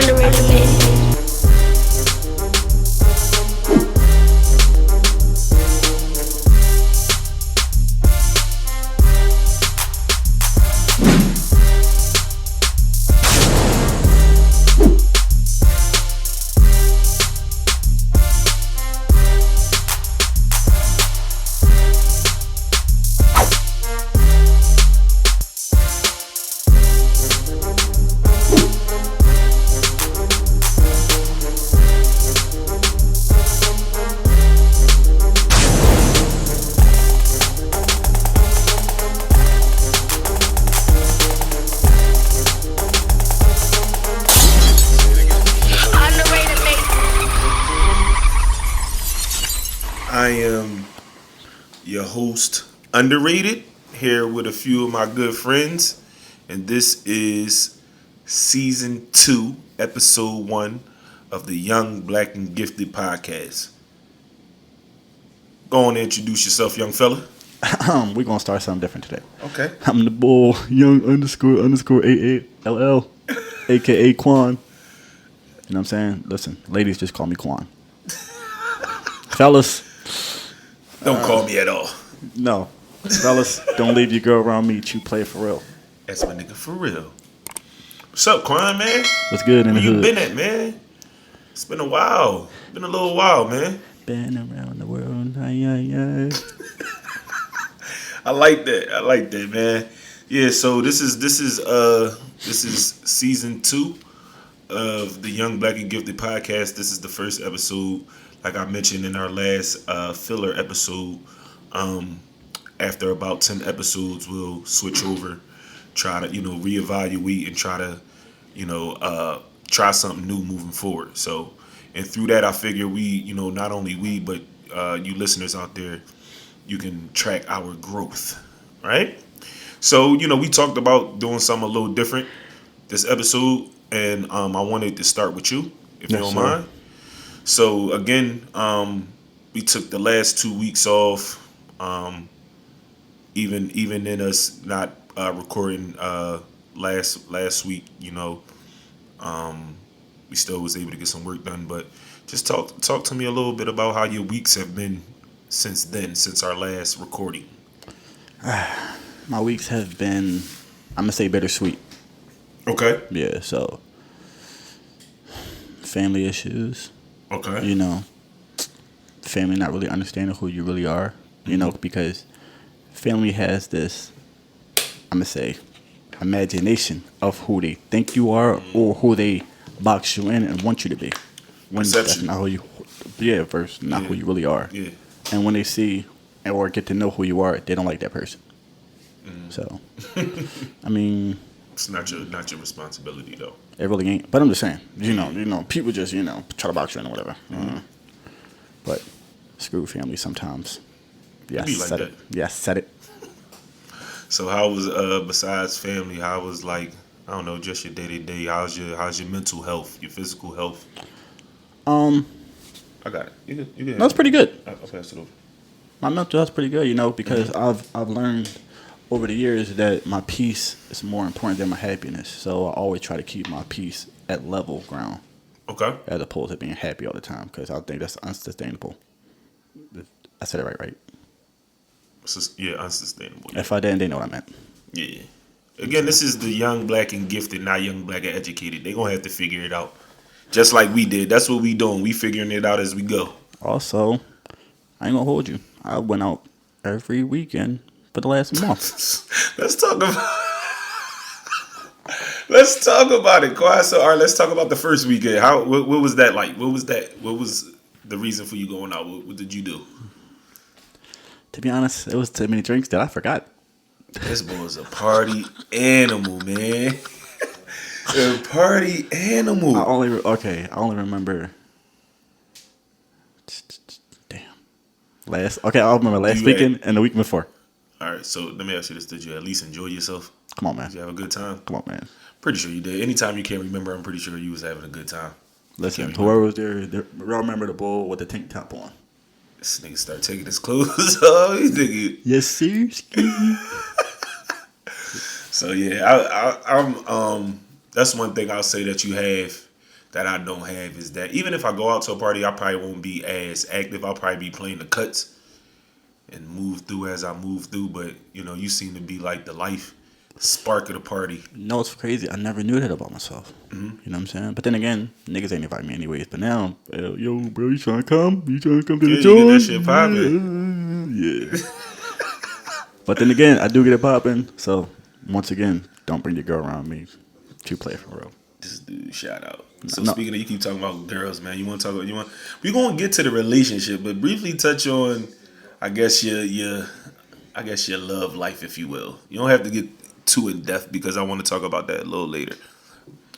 Underrated mix. I am your host, Underrated, here with a few of my good friends, and this is season 2, episode 1 of the Young, Black, and Gifted podcast. Go on and introduce yourself, young fella. We're gonna start something different today. Okay. I'm the bull, young __88 LL, aka Quan. You know what I'm saying? Listen, ladies just call me Quan. Fellas, Don't call me at all. no. Fellas, don't leave your girl around me. You play for real. That's my nigga for real. What's up, Quan, man? What's good in Where the you hood? been at, man? It's been a while. Been a little while, man. Been around the world. Ay. I like that, man. Yeah, so this is season 2 of the Young, Black, and Gifted podcast. This is the first episode, like I mentioned in our last filler episode. After about 10 episodes, we'll switch over, try to reevaluate and try to try something new moving forward. So, and through that, I figure we not only we but you listeners out there, you can track our growth, right? So, we talked about doing something a little different this episode, and I wanted to start with you, if you don't mind. So, again, we took the last 2 weeks off, even in us not recording last week, we still was able to get some work done. But just talk to me a little bit about how your weeks have been since our last recording. My weeks have been, I'm gonna say, bittersweet. Okay. Yeah. So, family issues. Okay. Family not really understanding who you really are. Because family has this, I'm gonna say, imagination of who they think you are or who they box you in and want you to be. When that's not who you, versus not who you really are. Yeah. And when they see or get to know who you are, they don't like that person. So, I mean, it's not your responsibility though. it really ain't. But I'm just saying, people just try to box you in or whatever. But screw family sometimes. Yeah, Be like said that. it. Yeah, said it. So how was besides family? How was I don't know, just your day to day? How's your mental health, your physical health? I got it. You can That's pretty good. I'll pass it over. My mental health's pretty good, because I've learned over the years that my peace is more important than my happiness. So I always try to keep my peace at level ground. Okay. As opposed to being happy all the time, because I think that's unsustainable. I said it right? Yeah, unsustainable. Yeah. If I didn't, they know what I meant. Yeah. Again, this is the Young, Black, and Gifted, not Young, Black, and Educated. They gonna have to figure it out, just like we did. That's what we doing. We figuring it out as we go. Also, I ain't gonna hold you. I went out every weekend for the last month. Let's talk about it, Kawhi. So, all right, let's talk about the first weekend. What was that like? What was the reason for you going out? What did you do? To be honest, it was too many drinks that I forgot. This boy's a party animal, man. A party animal. I only remember. Damn. I remember last weekend and the week before. All right, so let me ask you this: did you at least enjoy yourself? Come on, man. Did you have a good time? Come on, man. Pretty sure you did. Anytime you can't remember, I'm pretty sure you was having a good time. Listen, whoever was there, y'all remember the bull with the tank top on. This nigga start taking his clothes off. He thinking, yes, sir. So yeah, I'm that's one thing I'll say that you have that I don't have is that even if I go out to a party, I probably won't be as active. I'll probably be playing the cuts and move through as I move through. But you seem to be like the life spark of the party. No, it's crazy. I never knew that about myself. You know what I'm saying? But then again, niggas ain't invite me anyways. But now, yo, bro, you trying to come? You trying to come to Yeah, the you get that joint? shit popping. Yeah. But then again, I do get it popping. So once again, don't bring your girl around me. To play for real. This dude, shout out. So No. speaking of, you keep talking about girls, man. You want to talk about We're gonna get to the relationship, but briefly touch on, I guess your love life, if you will. You don't have to get too in depth because I want to talk about that a little later.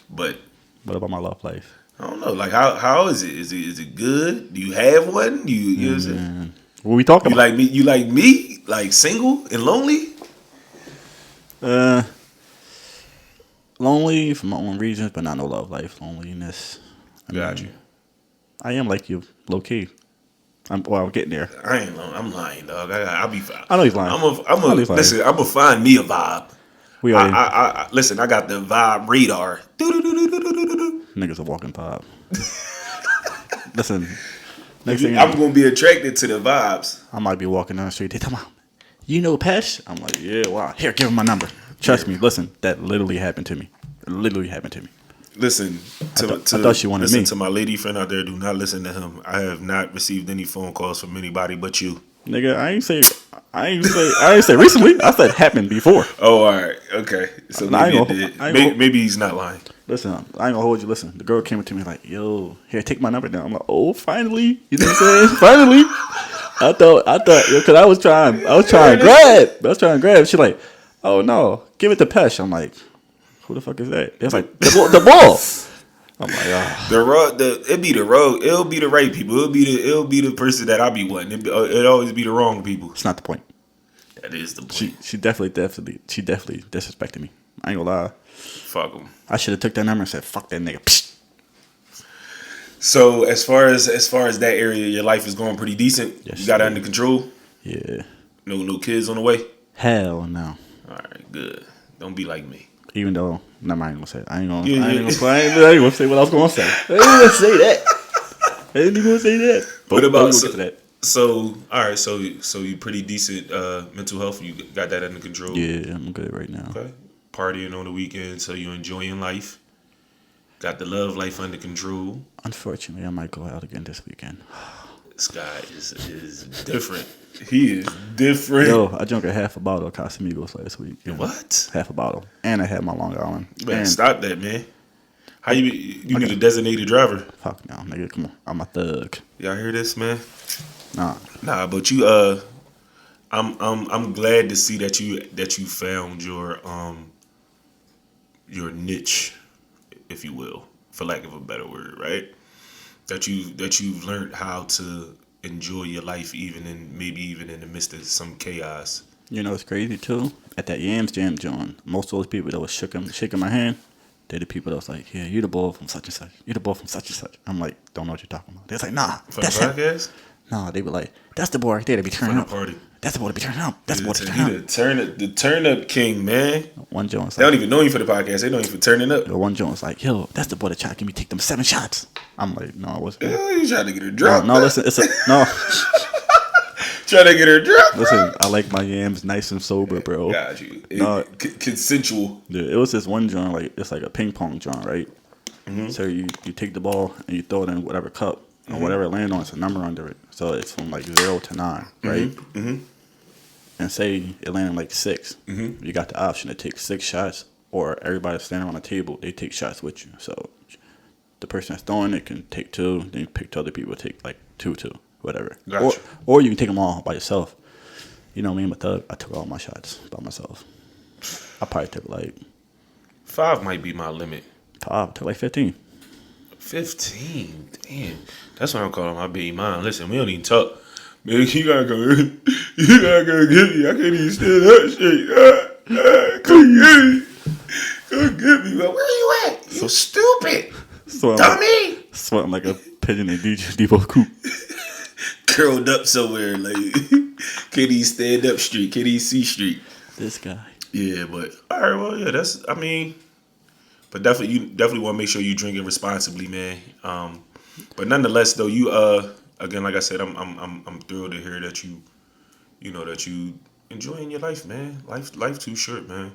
But What about my love life? I don't know, like how is it? Is it good? Do you have one? You know what I'm saying? What we talking You about? like me? You like me? Like single and lonely? Uh, lonely for my own reasons, but not no love life. Loneliness. Got you. I am like you, low key. I'm getting there. I ain't lying. I'm lying, dog. I'll be fine. I know he's lying. I'm I know a he's lying. listen. I'm gonna find me a vibe. We I, already I listen. I got the vibe radar. niggas a walking pop. Listen, next thing I'm gonna be attracted to the vibes. I might be walking down the street. They tell me, you know Pesh? I'm like, yeah, wow. Here, give him my number. Trust me. Listen, that literally happened to me. It literally happened to me. Listen, I thought she wanted listen me. to my lady friend out there. Do not listen to him. I have not received any phone calls from anybody but you. Nigga, I ain't say recently. I said happened before. Oh, all right, okay. So maybe it did. Maybe he's not lying. Listen, I ain't gonna hold you. Listen, the girl came up to me like, yo, here, take my number down. I'm like, oh, finally. You know what I'm saying? Finally. I thought, because I was trying to grab. She like, oh no, give it to Pesh. I'm like, who the fuck is that? It's like, the ball. I'm like, It'll be the right people. It'll be the person that I be wanting. It always be the wrong people. it's not the point. That is the point. She definitely disrespected me. I ain't gonna lie. Fuck them. I should have took that number and said, fuck that nigga. Psst. So as far as that area, your life is going pretty decent. Yes, You got it sir. under control. Yeah. No kids on the way. Hell no. All right, good. Don't be like me. Even though, no, I ain't gonna say it. I ain't gonna say what I was gonna say. I ain't gonna say that. I ain't even gonna say that. What But about we'll get to that? So all right, so you pretty decent mental health. You got that under control. Yeah, I'm good right now. Okay. Partying on the weekend, so you enjoying life. Got the love life under control. Unfortunately, I might go out again this weekend. This guy is different. He is different. Yo, I drank a half a bottle of Casamigos last week. What? Half a bottle, and I had my Long Island. You better And stop that, man. How you need a designated driver? fuck no, nigga, come on, I'm a thug. Y'all hear this, man? Nah, But you I'm glad to see that you found your niche, if you will, for lack of a better word, right? That you've learned how to enjoy your life even in the midst of some chaos. you know it's crazy too. At that Yams Jam joint, most of those people that was shaking my hand, they're the people that was like, yeah, you the boy from such and such. You the boy from such and such. I'm like, don't know what you're talking about. They're like, nah, For that's the him. podcast? No, they were like, that's the boy right there to be turning For up. the party. That's the boy to be turning up. That's the boy to be He turning up. the turn up king, man. One joint was They don't like, even know you for the podcast. They know you for turning up. one joint was like, yo, that's the boy that tried to get me take them 7 shots. I'm like, no, I wasn't. You trying to get her drunk? No, listen, no. Trying to get her drunk? Listen, I like my yams nice and sober, bro. Got you. No. Consensual. Dude, it was this one joint, like it's like a ping pong joint, right? Mm-hmm. So you take the ball and you throw it in whatever cup or whatever it land on, it's a number under it. So it's from like 0 to 9, right? Mm-hmm. And say it landed like 6. You got the option to take 6 shots, or everybody standing around the table, they take shots with you. So the person that's throwing it can take 2, then you pick 2 other people, take like 2, whatever. Gotcha. Or you can take them all by yourself. You know me, I'm a thug. I took all my shots by myself. I probably took like 5 might be my limit. 5, took like 15. 15? Damn. That's what I'm calling my baby mom. Listen, we don't even talk. Man, you gotta go get me. I can't even stand that shit. Come get me. Come get me. Where you at? You stupid. Dummy. Sweating like a pigeon in Depot coop. Curled up somewhere, like Kitty stand up street, Kitty C street. This guy. Yeah, but all right, well, yeah, But definitely, you definitely want to make sure you drink it responsibly, man. But nonetheless, though, you again, like I said, I'm thrilled to hear that that you enjoying your life, man. Life too short, man,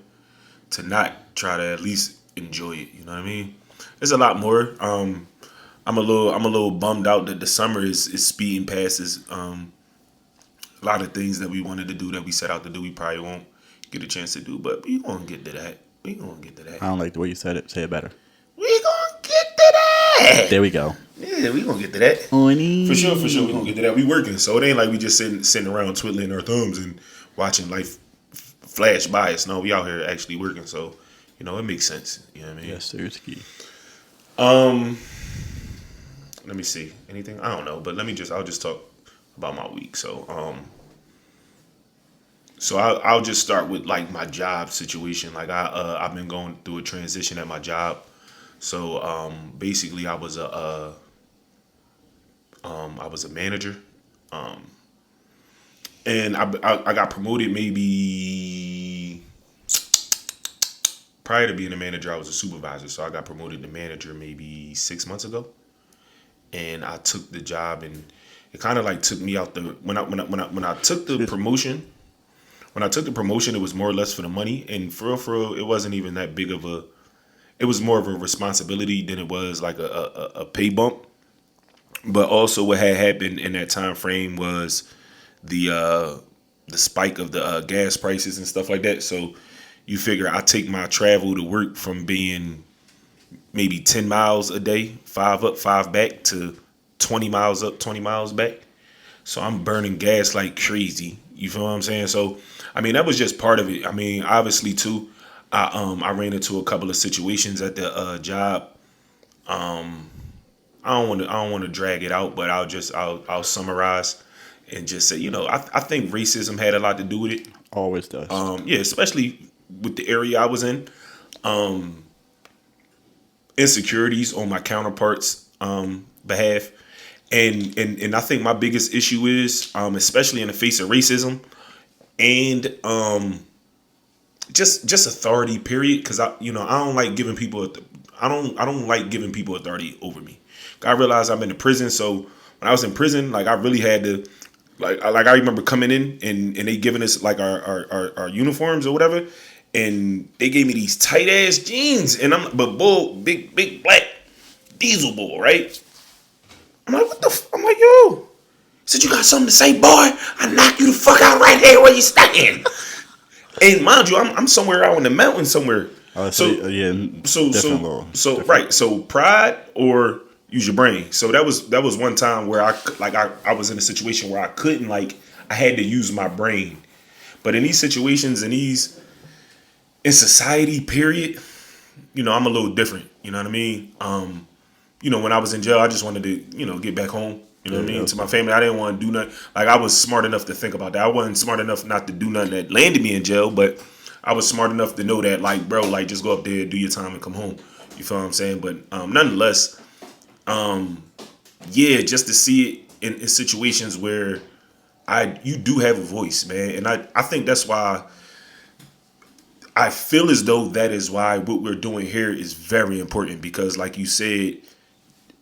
to not try to at least enjoy it. You know what I mean? There's a lot more. I'm a little bummed out that the summer is speeding past us. A lot of things that we wanted to do that we set out to do, we probably won't get a chance to do, but we gonna get to that. We gonna get to that. I don't like the way you said it. Say it better. We gonna get to that. There we go. Yeah, we gonna get to that. For sure, for sure, we gonna get to that. We working, so it ain't like we just sitting around twiddling our thumbs and watching life flash by us. No, we out here actually working, so it makes sense. You know what I mean? Yes, sir. It's key. Um, let me see. Anything? I don't know, but I'll just talk about my week. So I'll just start with like my job situation. Like I've been going through a transition at my job. So basically I was a manager. Um, and I got promoted maybe prior to being a manager. I was a supervisor, so I got promoted to manager maybe 6 months ago. And I took the job, and it kind of like took me out the when I took the promotion. When I took the promotion, it was more or less for the money, and for real, it wasn't even that big of a. It was more of a responsibility than it was like a pay bump. But also, what had happened in that time frame was the spike of the gas prices and stuff like that. So you figure I take my travel to work from being maybe 10 miles a day, 5 up, 5 back, to 20 miles up, 20 miles back. So I'm burning gas like crazy. You feel what I'm saying? So I mean that was just part of it. I mean obviously too, I ran into a couple of situations at the job. I don't want to drag it out, but I'll summarize and just say I think racism had a lot to do with it. Always does. Yeah, especially with the area I was in. Insecurities on my counterparts' behalf, and I think my biggest issue is, especially in the face of racism and just authority. Period. Because I don't like giving people I don't like giving people authority over me. I realized I've been in prison, so when I was in prison, like I really had to. Like I remember coming in and they giving us like our uniforms or whatever, and they gave me these tight ass jeans, and but bull, big black diesel bull, right? I'm like, what the? I'm like, yo, said you got something to say, boy? I knock you the fuck out right there where you staying. And mind you, I'm somewhere out in the mountains somewhere. Yeah, So different law. so right. So pride or use your brain. So that was one time where I was in a situation where I couldn't, like, I had to use my brain. But in these situations, in society, period, I'm a little different. You know what I mean? When I was in jail, I just wanted to, get back home. You know what I mean? To my family. I didn't want to do nothing. Like, I was smart enough to think about that. I wasn't smart enough not to do nothing that landed me in jail, but I was smart enough to know that, like, bro, like, just go up there, do your time, and come home. You feel what I'm saying? But nonetheless, yeah, just to see it in situations where you do have a voice, man. And I think that's why I feel as though that is why what we're doing here is very important, because like you said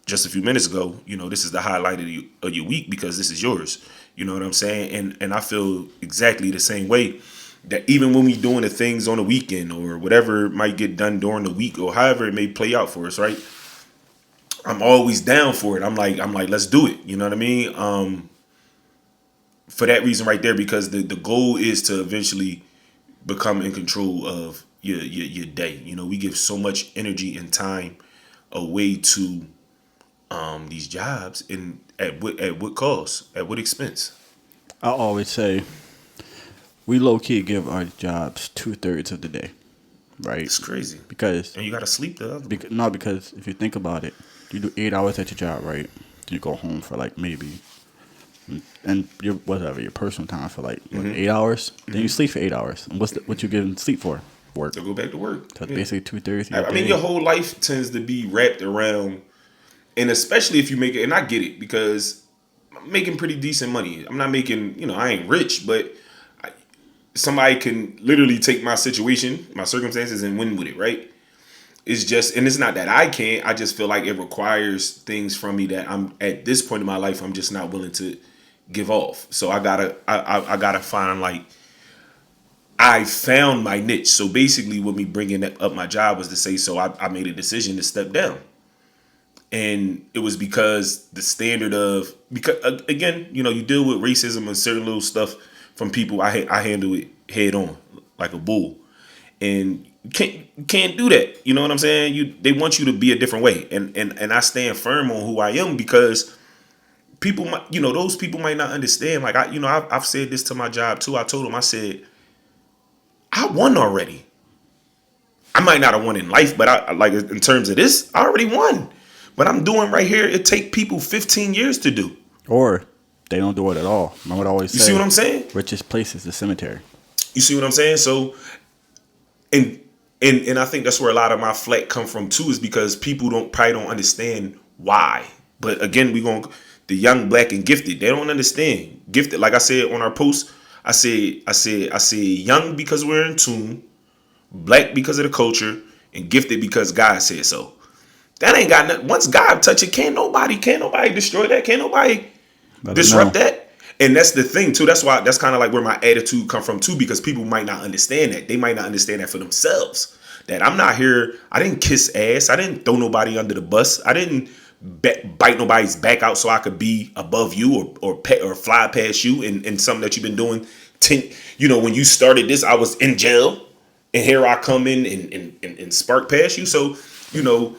just a few minutes ago, this is the highlight of your week because this is yours. You know what I'm saying? And I feel exactly the same way, that even when we doing the things on the weekend or whatever might get done during the week or however it may play out for us, right? I'm always down for it. I'm like, let's do it. You know what I mean? For that reason right there, because the goal is to eventually become in control of your day. We give so much energy and time away to these jobs, and at what cost, at what expense. I always say we low key give our jobs 2/3 of the day, right? It's crazy, Because and you gotta sleep the other. because if you think about it, you do 8 hours at your job, right? You go home for like maybe, and your whatever your personal time for like what, 8 hours. Then you sleep for 8 hours. And what you getting sleep for? Work. To go back to work. So that's Yeah. basically 2/3. I mean, your whole life tends to be wrapped around, and especially if you make it. And I get it, because I'm making pretty decent money. I'm not making, I ain't rich, but somebody can literally take my situation, my circumstances, and win with it, right? It's just, and it's not that I can't. I just feel like it requires things from me that I'm at this point in my life. I'm just not willing to give off. So I gotta find like I found my niche. So basically, with me bringing up my job was to say, so I made a decision to step down, and it was because the standard of because again, you know, you deal with racism and certain little stuff from people. I handle it head on like a bull, and can't do that. You know what I'm saying? They want you to be a different way, and I stand firm on who I am because people might, you know, those people might not understand. Like I've said this to my job too. I told them, I said, I won already. I might not have won in life, but I like in terms of this, I already won. What I'm doing right here, it take people 15 years to do. Or they don't do it at all. Remember what I always You see what say? I'm saying? Richest place is the cemetery. You see what I'm saying? So, and and I think that's where a lot of my flack come from too, is because people probably don't understand why. But again, the young, black, and gifted. They don't understand gifted. Like I said on our post, I say young because we're in tune, black because of the culture, and gifted because God said so. That ain't got nothing. Once God touch it, can't nobody destroy that. Can't nobody Let them disrupt know. that. And that's the thing too. That's why that's kind of like where my attitude come from too, because people might not understand that. They might not understand that for themselves. That I'm not here. I didn't kiss ass. I didn't throw nobody under the bus. I didn't bite nobody's back out so I could be above you or fly past you and something that you've been doing. When you started this, I was in jail, and here I come in and spark past you. So you know,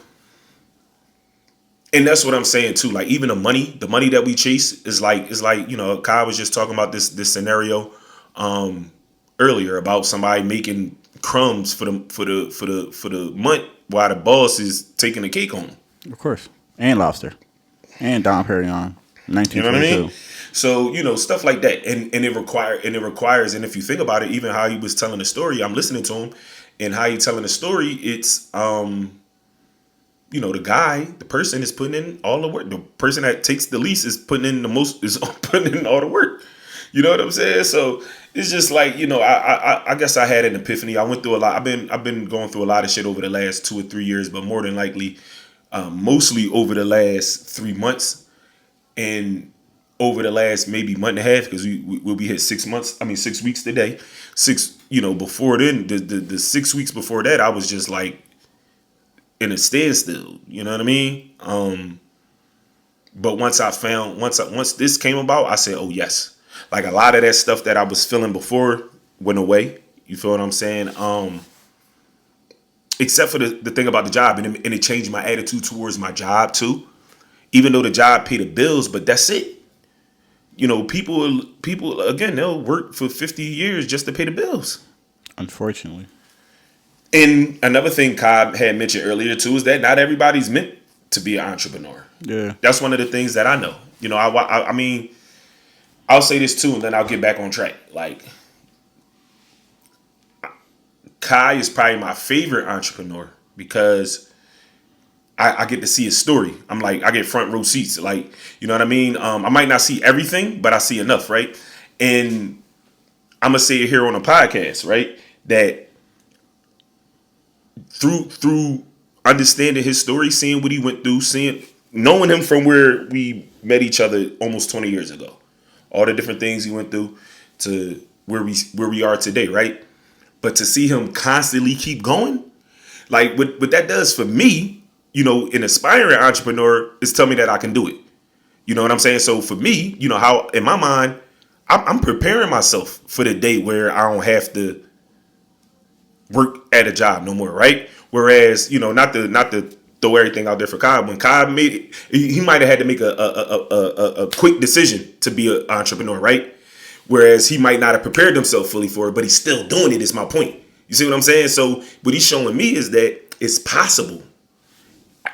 and that's what I'm saying too. Like even the money that we chase is like Kai was just talking about this scenario earlier about somebody making crumbs for the month while the boss is taking the cake home. Of course. And lobster. And Dom Perignon. You know what I mean? 1922. So stuff like that, and it requires, and if you think about it, even how he was telling the story, I'm listening to him, and how he telling the story, it's the person is putting in all the work. The person that takes the lease is putting in is putting in all the work. You know what I'm saying? So it's just like, I guess I had an epiphany. I went through a lot. I've been going through a lot of shit over the last 2 or 3 years, but more than likely, mostly over the last 3 months, and over the last maybe month and a half, because we'll be hit 6 months. I mean 6 weeks today. Before then, the 6 weeks before that, I was just like in a standstill. You know what I mean? But once this came about, I said, oh yes. Like a lot of that stuff that I was feeling before went away. You feel what I'm saying? Except for the thing about the job, and it changed my attitude towards my job too. Even though the job paid the bills, but that's it. People again, they'll work for 50 years just to pay the bills. Unfortunately. And another thing Cobb had mentioned earlier too is that not everybody's meant to be an entrepreneur. Yeah. That's one of the things that I know. I mean, I'll say this too, and then I'll get back on track. Like, Kai is probably my favorite entrepreneur because I get to see his story. I'm like, I get front row seats. Like, you know what I mean? I might not see everything, but I see enough, right? And I'm gonna say it here on a podcast, right? That through understanding his story, seeing what he went through, knowing him from where we met each other almost 20 years ago, all the different things he went through to where we are today, right? But to see him constantly keep going, like what that does for me, an aspiring entrepreneur, is tell me that I can do it. You know what I'm saying? So for me, how in my mind, I'm preparing myself for the day where I don't have to work at a job no more, right? Whereas, not to throw everything out there for Cobb. When Cobb made it, he might have had to make a quick decision to be an entrepreneur, right? Whereas he might not have prepared himself fully for it, but he's still doing it. Is my point. You see what I'm saying? So what he's showing me is that it's possible.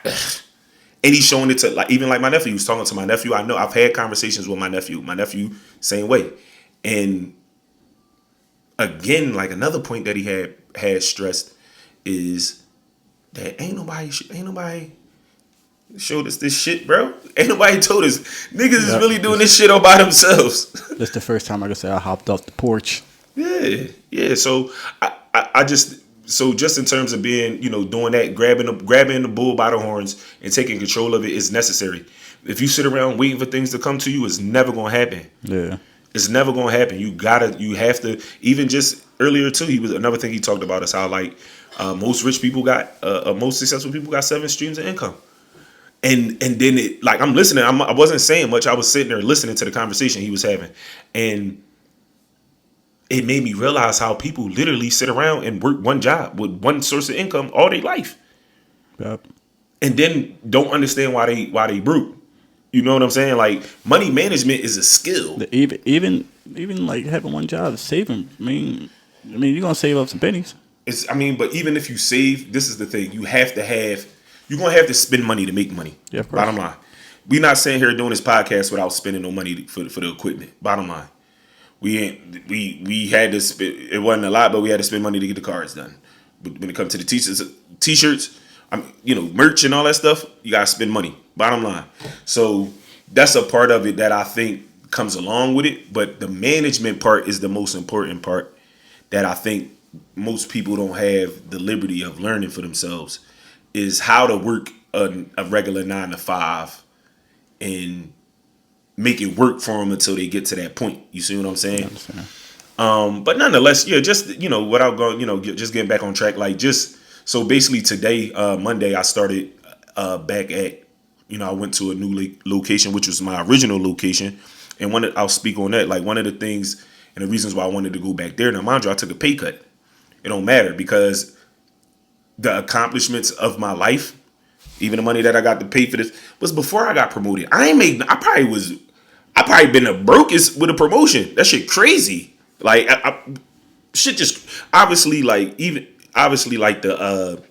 And he's showing it to even like my nephew. He was talking to my nephew. I know I've had conversations with my nephew. My nephew, same way. And again, like another point that he had stressed is that ain't nobody showed us this shit, bro. Ain't nobody told us niggas is Yep. really doing this shit all by themselves. This the first time I can say I hopped off the porch. Yeah. So I just so just in terms of being, doing that, grabbing the bull by the horns and taking control of it is necessary. If you sit around waiting for things to come to you, it's never gonna happen. Yeah. It's never gonna happen. You have to. Even just earlier too, he was another thing he talked about is how like most rich people got, most successful people got 7 streams of income. And then it, like, I'm listening. I wasn't saying much. I was sitting there listening to the conversation he was having, and it made me realize how people literally sit around and work one job with one source of income all their life, Yep. and then don't understand why they broke. You know what I'm saying? Like, money management is a skill. Even like having one job, saving. I mean, you're gonna save up some pennies. But even if you save, this is the thing: you're gonna have to spend money to make money. Yeah, of course. Bottom line, we not sitting here doing this podcast without spending no money for the equipment. Bottom line. We had to spend. It wasn't a lot, but we had to spend money to get the cars done. But when it comes to the t-shirts, merch and all that stuff, you gotta spend money. Bottom line. So that's a part of it that I think comes along with it. But the management part is the most important part that I think most people don't have the liberty of learning for themselves. Is how to work a regular 9 to 5 and make it work for them until they get to that point. You see what I'm saying? But nonetheless, yeah, just, without going, just getting back on track, like, just, so basically today, Monday, I started back at, I went to a new location, which was my original location. And I'll speak on that. Like, one of the things and the reasons why I wanted to go back there. Now, mind you, I took a pay cut. It don't matter because the accomplishments of my life, even the money that I got to pay for this, was before I got promoted. I probably been the brokest with a promotion. That shit crazy. Like, shit just obviously, like, the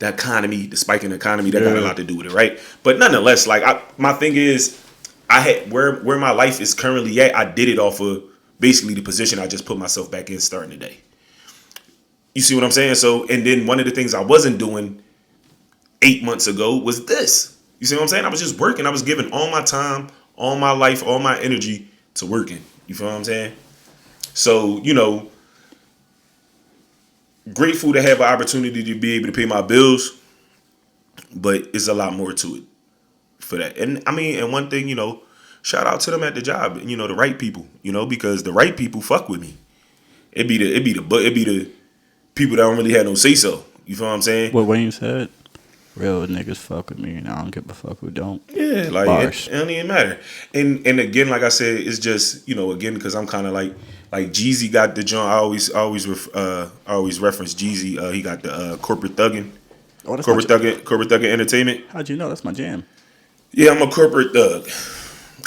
economy, the spike in the economy, that got a lot to do with it, right? But nonetheless, like, my thing is, I had where my life is currently at. I did it off of basically the position I just put myself back in starting today. You see what I'm saying? So, and then one of the things I wasn't doing 8 months ago was this. You see what I'm saying? I was just working. I was giving all my time, all my life, all my energy to working. You feel what I'm saying? So, grateful to have an opportunity to be able to pay my bills, but it's a lot more to it for that. And I mean, and one thing, shout out to them at the job, the right people, because the right people fuck with me. It'd be the people that don't really have no say so. You feel what I'm saying? What Wayne said. Real niggas fuck with me, and I don't give a fuck who don't. Yeah, like, Bars. it don't even matter. And again, like I said, it's just, again, because I'm kind of like Jeezy got the joint. I always reference Jeezy. He got the corporate thugging, Oh, that's corporate thugging entertainment. How'd you know? That's my jam. Yeah, I'm a corporate thug.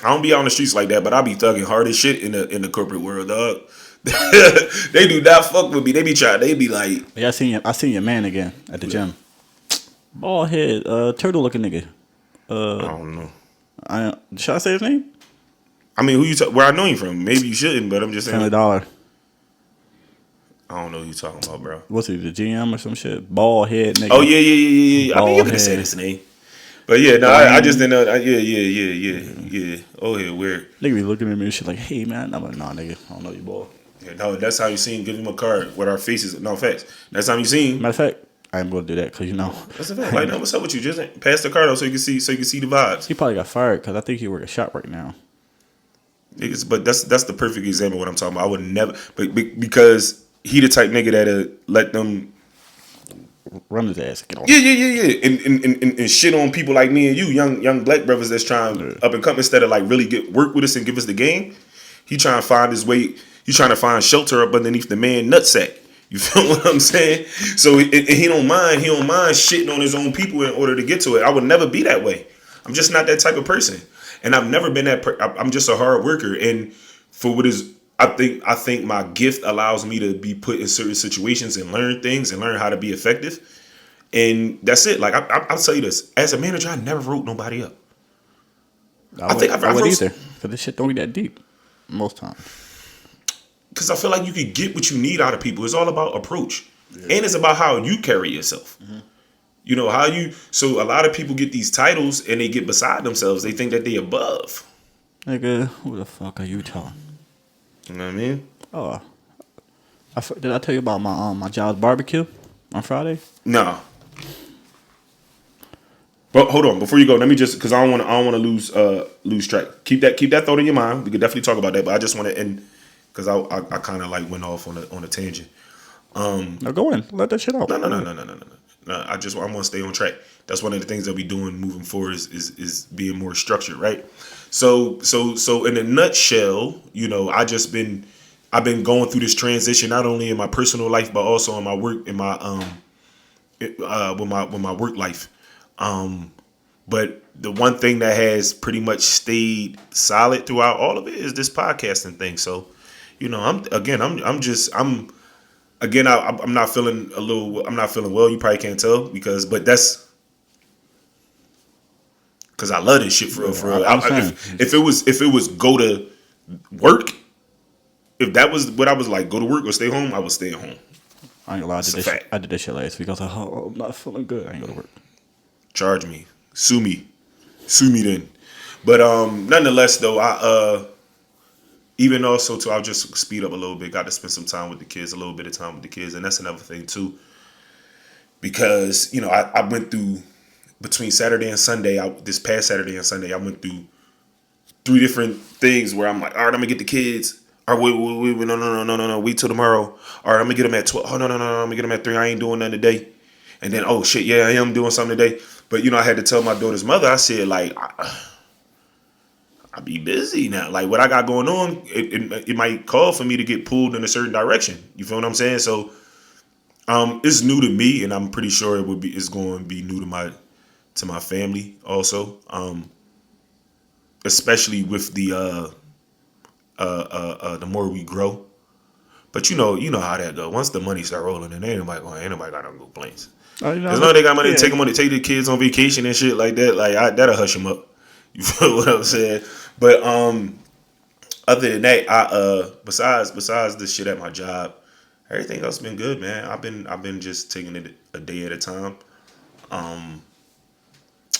I don't be out on the streets like that, but I be thugging hard as shit in the corporate world, dog. They do not fuck with me. They be trying. They be like, Yeah, I seen your man again at the gym. Bald head, turtle looking nigga. I don't know. Should I say his name? I mean, where I know him from? Maybe you shouldn't, but I'm just saying. Family Dollar. I don't know who you talking about, bro. What's he, the GM or some shit? Bald head nigga. Oh yeah. I mean, you could have said his name, but yeah, no, I just didn't know. Yeah. Oh yeah, weird. Nigga be looking at me and shit like, hey man, I'm like, nah, nigga, I don't know you, boy. Yeah, no, that's how you seen. Give him a card with our faces. No facts. That's how you seen. Matter of fact, I ain't gonna do that because That's a fact. Like, no, what's up with you? Just pass the card out so you can see the vibes. he probably got fired because I think he work a shop right now. But that's the perfect example of what I'm talking about. I would never, but because he the type nigga that'll let them Run his ass. Get on. Yeah. And shit on people like me and you, young black brothers that's trying up and come instead of like really work with us and give us the game. He trying to find his way. He trying to find shelter up underneath the man nutsack. You feel what I'm saying? So and he don't mind. He don't mind shitting on his own people in order to get to it. I would never be that way. I'm just not that type of person, and I've never been that. I'm just a hard worker, and for what is. I think my gift allows me to be put in certain situations and learn things and learn how to be effective. And that's it. Like, I'll tell you this. As a manager, I never wrote nobody up. I would either. Because this shit don't get that deep most times. Because I feel like you can get what you need out of people. It's all about approach. Yeah. And it's about how you carry yourself. Mm-hmm. So a lot of people get these titles and they get beside themselves. They think that they above. Nigga, who the fuck are you talking? You know what I mean? Oh, did I tell you about my job's barbecue? On Friday? No. But hold on, before you go, let me just because I don't want to lose track. Keep that thought in your mind. We could definitely talk about that, but I just want to end because I kind of like went off on a tangent. No, go in. Let that shit out. No, no, Go no, ahead. no, no, no, no. No, I want to stay on track. That's one of the things that we doing moving forward is being more structured, right? So in a nutshell, I've been going through this transition not only in my personal life but also in my work in my with my work life. But the one thing that has pretty much stayed solid throughout all of it is this podcasting thing. So, I'm again, I'm not feeling I'm not feeling well. You probably can't tell but that's because I love this shit for real, Yeah, for real. I understand. If it was go to work, if that was what I was like, go to work or stay home, I would stay at home. I ain't gonna lie. It's a fact. I did this shit last week. I was like, oh, I'm not feeling good. I ain't go to work. Charge me, sue me then. But nonetheless, though, I even also too, I'll just speed up a little bit. Got to spend some time with the kids, a little bit of time with the kids, and that's another thing too. Because I went through between Saturday and Sunday. This past Saturday and Sunday, I went through three different things where I'm like, all right, I'm gonna get the kids. All right, wait, no, wait till tomorrow. All right, I'm gonna get them at 12. Oh no, I'm gonna get them at 3. I ain't doing nothing today. And then, oh shit, yeah, I am doing something today. But I had to tell my daughter's mother. I said like, I be busy now. Like what I got going on, it might call for me to get pulled in a certain direction. You feel what I'm saying? So, it's new to me, and I'm pretty sure it's going to be new to my family also. Especially with the more we grow. But you know how that go. Once the money start rolling, and ain't nobody got no complaints. Oh, As long as they got money to yeah. take the kids on vacation and shit like that, that'll hush them up. You feel what I'm saying? But other than that, besides the shit at my job, everything else been good, man. I've been just taking it a day at a time.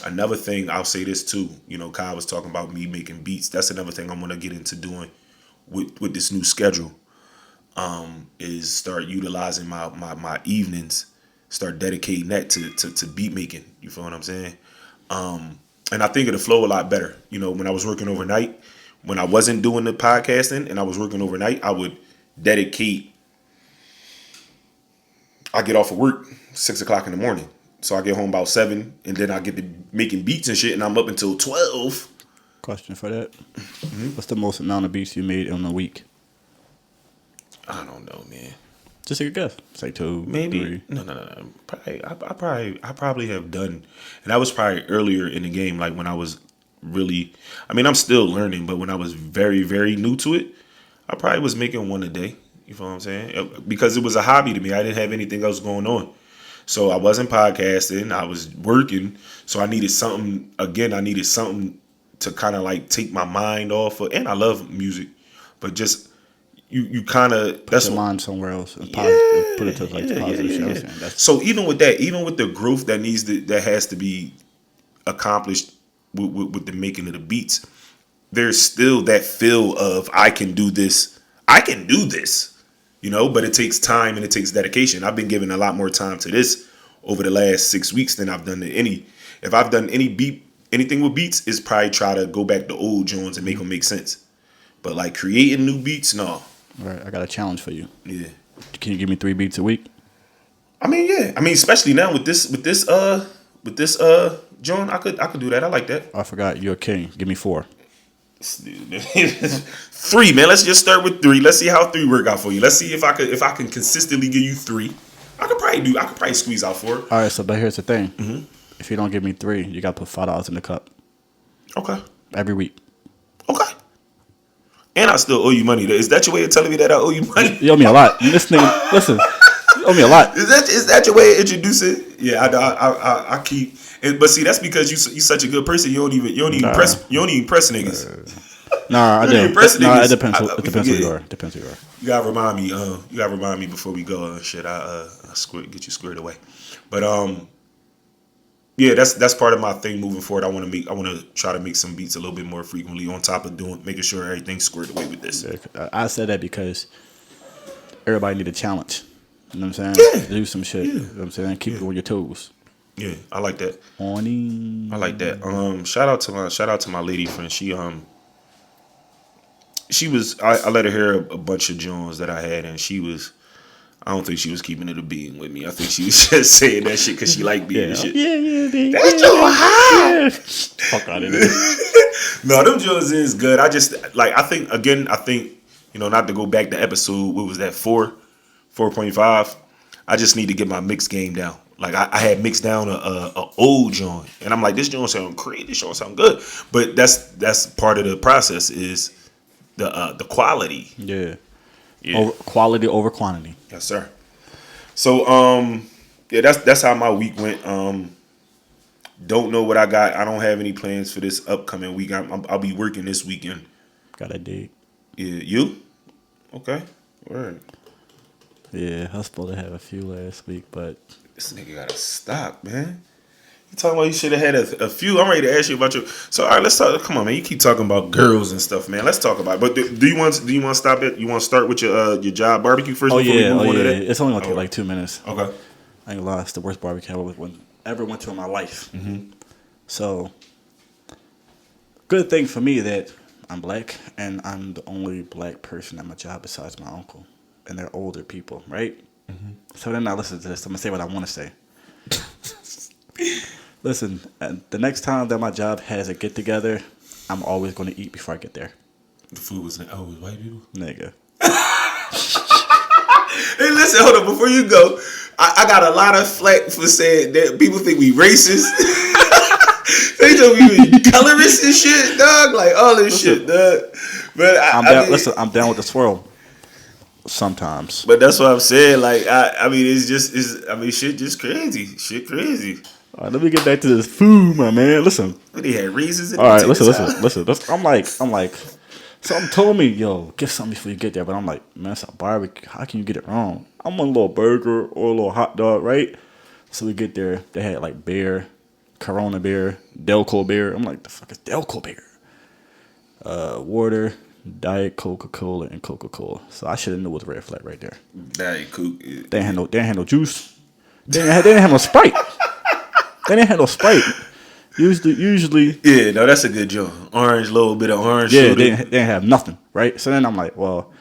Another thing I'll say this too. Kyle was talking about me making beats. That's another thing I'm gonna get into doing with this new schedule. Is start utilizing my evenings, start dedicating that to beat making. You feel what I'm saying? And I think it'll flow a lot better. When I was working overnight, when I wasn't doing the podcasting and I was working overnight, I would dedicate. I get off of work 6 o'clock in the morning, so I get home about 7, and then I get to making beats and shit, and I'm up until 12. Question for that. What's the most amount of beats you made in a week? I don't know, man. Just take a guess. Say 2, Maybe 3. no. Probably I probably have done, and that was probably earlier in the game, like when I was really. I mean, I'm still learning, but when I was very very new to it, I probably was making one a day. You feel what I'm saying? Because it was a hobby to me. I didn't have anything else going on, so I wasn't podcasting. I was working, so I needed something. Again, I needed something to kind of like take my mind off of. And I love music, but just you kind of Put that's your what. mind somewhere else and put it to like the Yeah, positive shit. I yeah, was yeah. saying that's So even with that, even with the growth that has to be accomplished with the making of the beats, there's still that feel of I can do this. I can do this. But it takes time and it takes dedication. I've been giving a lot more time to this over the last 6 weeks than I've done to any. If I've done anything with beats, is probably try to go back to old Jones and make them make sense. But like creating new beats, no. all right. I got a challenge for you. Yeah. Can you give me 3 beats a week? I mean, yeah. I mean, especially now with this John, I could do that. I like that. I forgot you're a king. Give me 4. 3, man. Let's just start with 3. Let's see how 3 work out for you. Let's see if I can consistently give you 3. I could probably squeeze out 4. All right. So, but here's the thing. If you don't give me 3, you got to put $5 in the cup Okay. every week. Okay. And I still owe you money. Is that your way of telling me that I owe you money? You owe me a lot. This nigga, listen. You owe me a lot. Is that your way of introducing? Yeah, I keep. But see, that's because you such a good person. You don't even press niggas. Nah, I You don't even do. press Nah, niggas. it depends. It We depends who forget. you are. Depends who you are. You gotta remind me. You gotta remind me before we go. Shit, I get you squared away. But yeah, that's part of my thing moving forward. I want to try to make some beats a little bit more frequently. On top of making sure everything's squared away with this. I said that because everybody need a challenge. You know what I'm saying? Yeah. Do some shit. Yeah. You know what I'm saying? Keep Yeah. you on your toes. Yeah, I like that. Horny. I like that. Shout out to my lady friend. She was I let her hear a bunch of Jones that I had, and she was. I don't think she was keeping it a being with me. I think she was just saying that shit because she liked me and Yeah. shit. Yeah. That's so hot. Yeah. Fuck out of there. No, them Jones is good. I just like. I think not to go back to episode. What was that 4.5? I just need to get my mix game down. Like I had mixed down a old joint, and I'm like, this joint sound great. This joint sound good. But that's part of the process is the quality. Yeah. Yeah. Quality over quantity. Yes, sir. So yeah, that's how my week went. Don't know what I got. I don't have any plans for this upcoming week. I'll be working this weekend. Got a date. Yeah, you? Okay. Word. Yeah, I was supposed to have a few last week, but This nigga gotta stop, man. You talking about you should have had a few. I'm ready to ask you about your. So all right, let's talk. Come on, man. You keep talking about girls and stuff, man. Let's talk about it. But do you want to stop it? You want to start with your job barbecue first before we move on to that? It's only gonna take like 2 minutes. Okay. I ain't gonna lie, it's the worst barbecue I ever went to in my life. So, good thing for me that I'm black and I'm the only black person at my job besides my uncle, and they're older people, right? So then I listen to this. I'm gonna say what I want to say. Listen, the next time that my job has a get together, I'm always gonna eat before I get there, The food was white people. nigga. Hey, listen, hold on. Before you go, I got a lot of flack for saying that people think we racist. They think we colorist and shit, dog. Like all this shit, dog. But I'm I down. mean, Listen, I'm down with the swirl. Sometimes. but that's what I'm saying. Like I mean, shit just crazy. Shit crazy. All right, let me get back to this food, my man. Listen. But they had reasons. All right, listen. I'm like. Something told me, yo, get something before you get there. But I'm like, man, it's a barbecue. How can you get it wrong? I want a little burger or a little hot dog, right? So we get there. They had like beer, Corona beer, Delco beer. I'm like, the fuck is Delco beer? Water, Diet Coca-Cola, and Coca-Cola. So I should have knew it was red flag right there. Diet Coke. They didn't have no juice. They didn't have no Sprite. They didn't have no Sprite. Usually. Yeah, no, that's a good joke. Orange, little bit of orange. Yeah, they didn't have nothing, right? So then I'm like, well,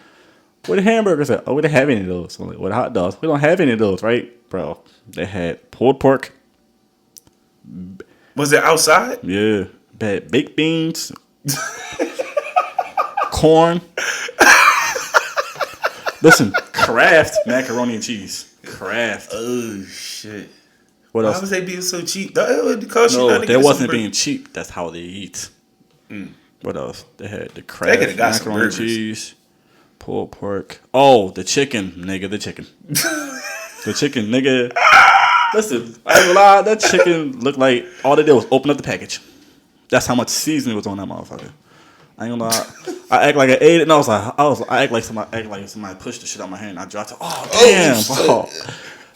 where the hamburgers at? Oh, we didn't have any of those. So I'm like, where the hot dogs? We don't have any of those, right? Bro, they had pulled pork. Was it outside? Yeah. They had baked beans. Corn. Listen, Kraft macaroni and cheese. Kraft. Oh, shit. What Why else? was they being so cheap? That would cost you No, nothing to they get wasn't some being cheap. That's how they eat. What else? They had the They Kraft coulda got some macaroni and burgers. cheese, pulled pork. Oh, the chicken, nigga, the chicken. The chicken, nigga. Listen, I ain't gonna lie, that chicken looked like all they did was open up the package. That's how much seasoning was on that motherfucker. I ain't gonna lie. I act like I ate it, and I act like somebody pushed the shit out my hand. And I dropped it. Oh damn! Oh.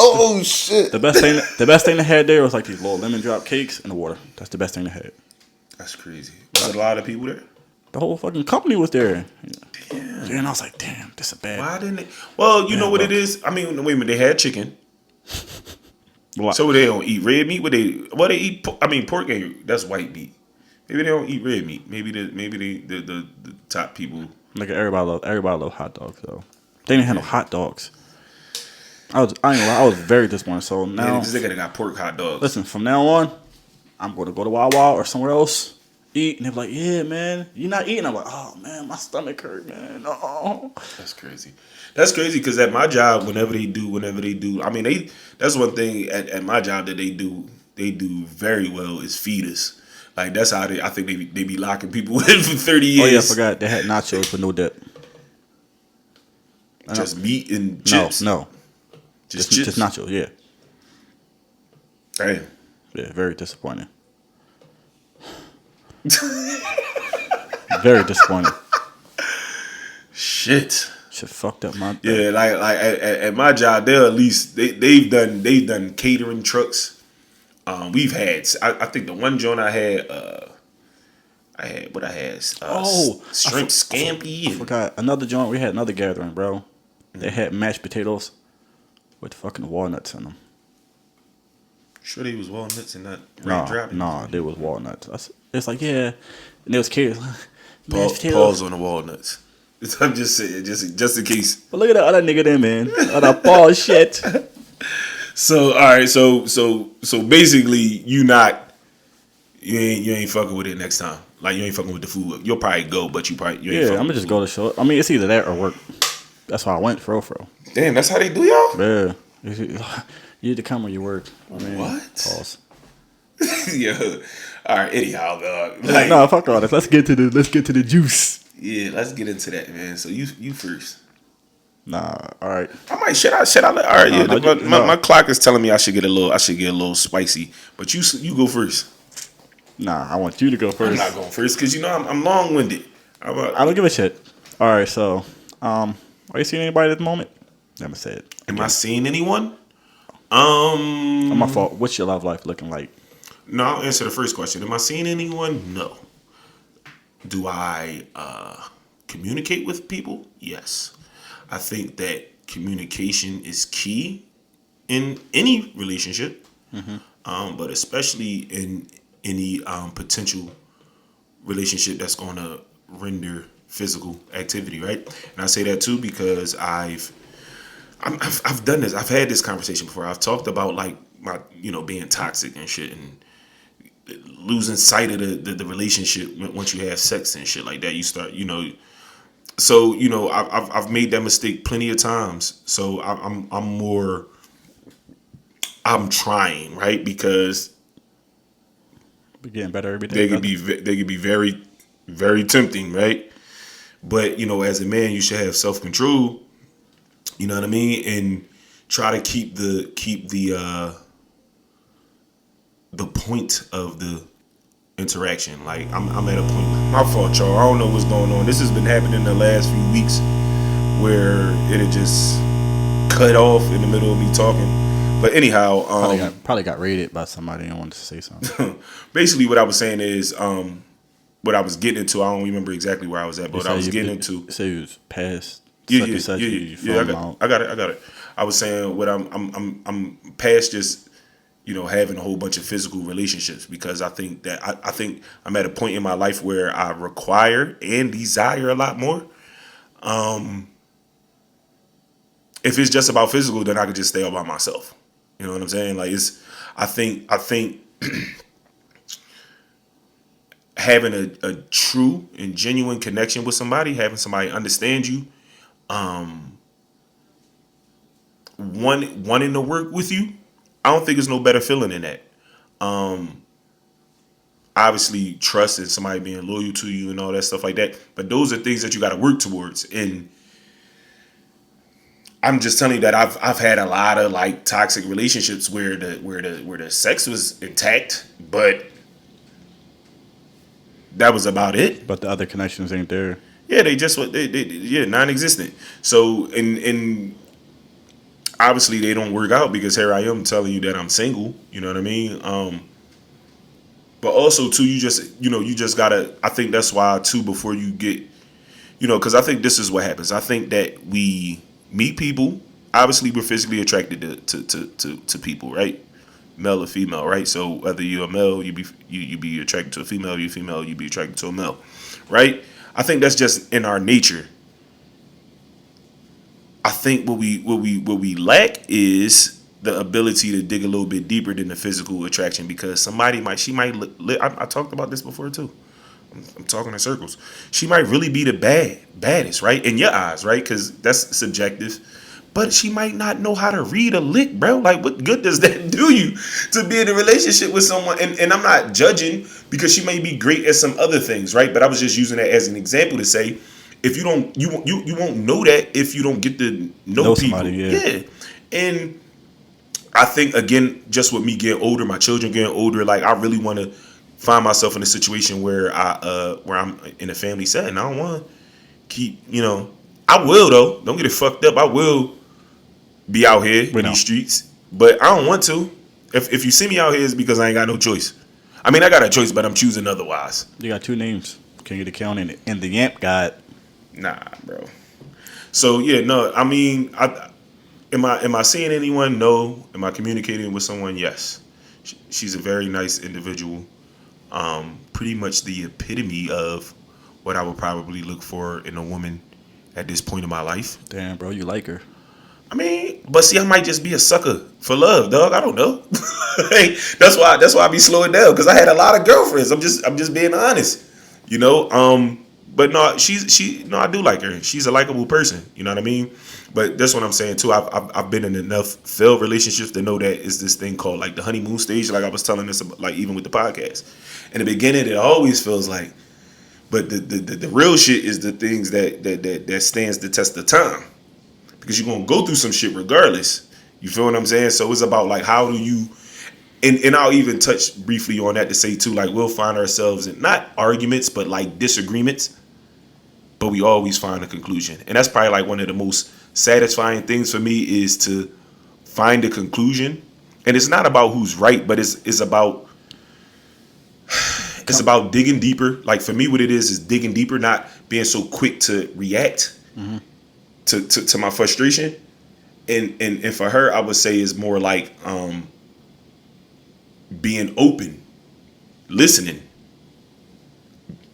Oh, shit. The best thing they had there was like these little lemon drop cakes and the water. That's the best thing they had. That's crazy. Was there a lot of people there? The whole fucking company was there. Damn. Yeah, and I was like, damn, this is bad. Why didn't they? Well, you know what look. it is? I mean, wait a minute. They had chicken. What? So they don't eat red meat? They eat? I mean, pork ain't, that's white meat. Maybe they don't eat red meat. Maybe the top people. Like everybody love hot dogs though. They didn't have no hot dogs. I ain't gonna lie, I was very disappointed. So Yeah, now, because they got pork hot dogs. listen, from now on, I'm going to go to Wawa or somewhere else, eat, and they're like, yeah, man, you're not eating. I'm like, oh, man, my stomach hurt, man. Oh. That's crazy. That's crazy because at my job, whenever they do, I mean, that's one thing at my job that they do very well is feed us. Like, that's how I think they be locking people in for 30 years. Oh, yeah, I forgot. They had nachos with no dip. Just meat and chips. No. Just chips. Just nachos, yeah. Damn. Yeah, very disappointing. Very disappointing. Shit. Shit fucked up my. Yeah, like at my job, they'll at least they've done catering trucks. We've had I think the one joint I had shrimp scampi. I forgot another joint. We had another gathering, bro. They had mashed potatoes. with fucking walnuts in them. Sure, they was walnuts and not No, raindrops. no, they was walnuts. It's like, yeah, and it was kids. Mashed Pause potatoes. on the walnuts. I'm just saying, just in case. But look at the other nigga there, man. Other ball shit. So all right, so basically, you ain't fucking with it next time. Like you ain't fucking with the food. You'll probably go, but you ain't Yeah, I'm fucking gonna with the just go food. to show. I mean, it's either that or work. That's why I went, for real. Damn, that's how they do y'all. Yeah. You need to come when you work. I mean, What? pause. Yeah. All right. Anyhow, dog. No, Like, fuck all this. Let's get to the juice. yeah. Let's get into that, man. So you first. Nah, all right. I might shit. All right. No, Yeah. no, My no. clock is telling me I should get a little spicy. But you go first. Nah, I want you to go I'm not first. going first because I'm long winded. How about? I don't give a shit. All right, so, are you seeing anybody at the moment? Let me say it Am I again. seeing anyone? On my fault. What's your love life looking like? No, I'll answer the first question. Am I seeing anyone? No. Do I communicate with people? Yes. I think that communication is key in any relationship, but especially in any potential relationship that's going to render physical activity, right? And I say that too because I've done this. I've had this conversation before. I've talked about like my being toxic and shit and losing sight of the relationship once you have sex and shit like that. You start so I've made that mistake plenty of times. So I'm trying, right, because We're getting better every day, brother. they could be very very tempting, right? But as a man, you should have self control. You know what I mean, and try to keep the point of the interaction. Like I'm at a point. My fault, y'all. I don't know what's going on. This has been happening the last few weeks where it just cut off in the middle of me talking. But anyhow, Probably got raided by somebody and wanted to say something. basically what I was saying is what I was getting into. I don't remember exactly where I was at, but what I was getting into. You say you was past Yeah, such yeah, and such. yeah, You yeah. from out. I got it. I was saying what I'm past just having a whole bunch of physical relationships because I think that I think I'm at a point in my life where I require and desire a lot more. If it's just about physical, then I could just stay all by myself. You know what I'm saying? Like I think having a true and genuine connection with somebody, having somebody understand you, wanting to work with you, I don't think there's no better feeling than that. Obviously, trust and somebody being loyal to you and all that stuff like that. But those are things that you got to work towards. And I'm just telling you that I've had a lot of like toxic relationships where the sex was intact, but that was about it. But the other connections ain't there. Yeah, they just yeah, non-existent. So and obviously they don't work out because here I am telling you that I'm single. You know what I mean? But also too, you just gotta. I think that's why too before you get, because I think this is what happens. I think that we meet people. Obviously, we're physically attracted to people, right? Male or female, right? So whether you're a male, you be attracted to a female. You're female, you be attracted to a male, right? I think that's just in our nature. I think what we lack is the ability to dig a little bit deeper than the physical attraction because she might I talked about this before too. I'm talking in circles. She might really be the baddest, right? In your eyes, right? Because that's subjective. But she might not know how to read a lick, bro. Like, what good does that do you to be in a relationship with someone? And I'm not judging because she may be great at some other things, right? But I was just using that as an example to say, if you don't, you won't know that if you don't get to know people. Somebody, yeah. Yeah, and I think again, just with me getting older, my children getting older, like I really want to find myself in a situation where I'm in a family setting. I don't want to keep, I will though. Don't get it fucked up. I will be out here We in know. these streets, but I don't want to. If you see me out here, it's because I ain't got no choice. I mean, I got a choice, but I'm choosing otherwise. You got two names. Can you count in it? And the Yamp God. Nah, bro. So yeah, no. I mean, Am I seeing anyone? No. Am I communicating with someone? Yes. She's a very nice individual. Pretty much the epitome of what I would probably look for in a woman at this point in my life. Damn, bro, you like her. I mean, but see, I might just be a sucker for love, dog. I don't know. Hey, that's why I be slowing down because I had a lot of girlfriends. I'm just being honest, you know. But no, no, I do like her. She's a likable person. You know what I mean? But that's what I'm saying too. I've been in enough failed relationships to know that is this thing called like the honeymoon stage. Like I was telling this, about, like even with the podcast. In the beginning, it always feels like, but the real shit is the things that stands the test of time because you're gonna go through some shit regardless. You feel what I'm saying? So it's about like how do you and I'll even touch briefly on that to say too, like we'll find ourselves in not arguments but like disagreements, but we always find a conclusion. And that's probably like one of the most satisfying things for me is to find a conclusion. And it's not about who's right, but it's about digging deeper. Like for me, what it is digging deeper, not being so quick to react to my frustration. And for her, I would say is more like being open, listening.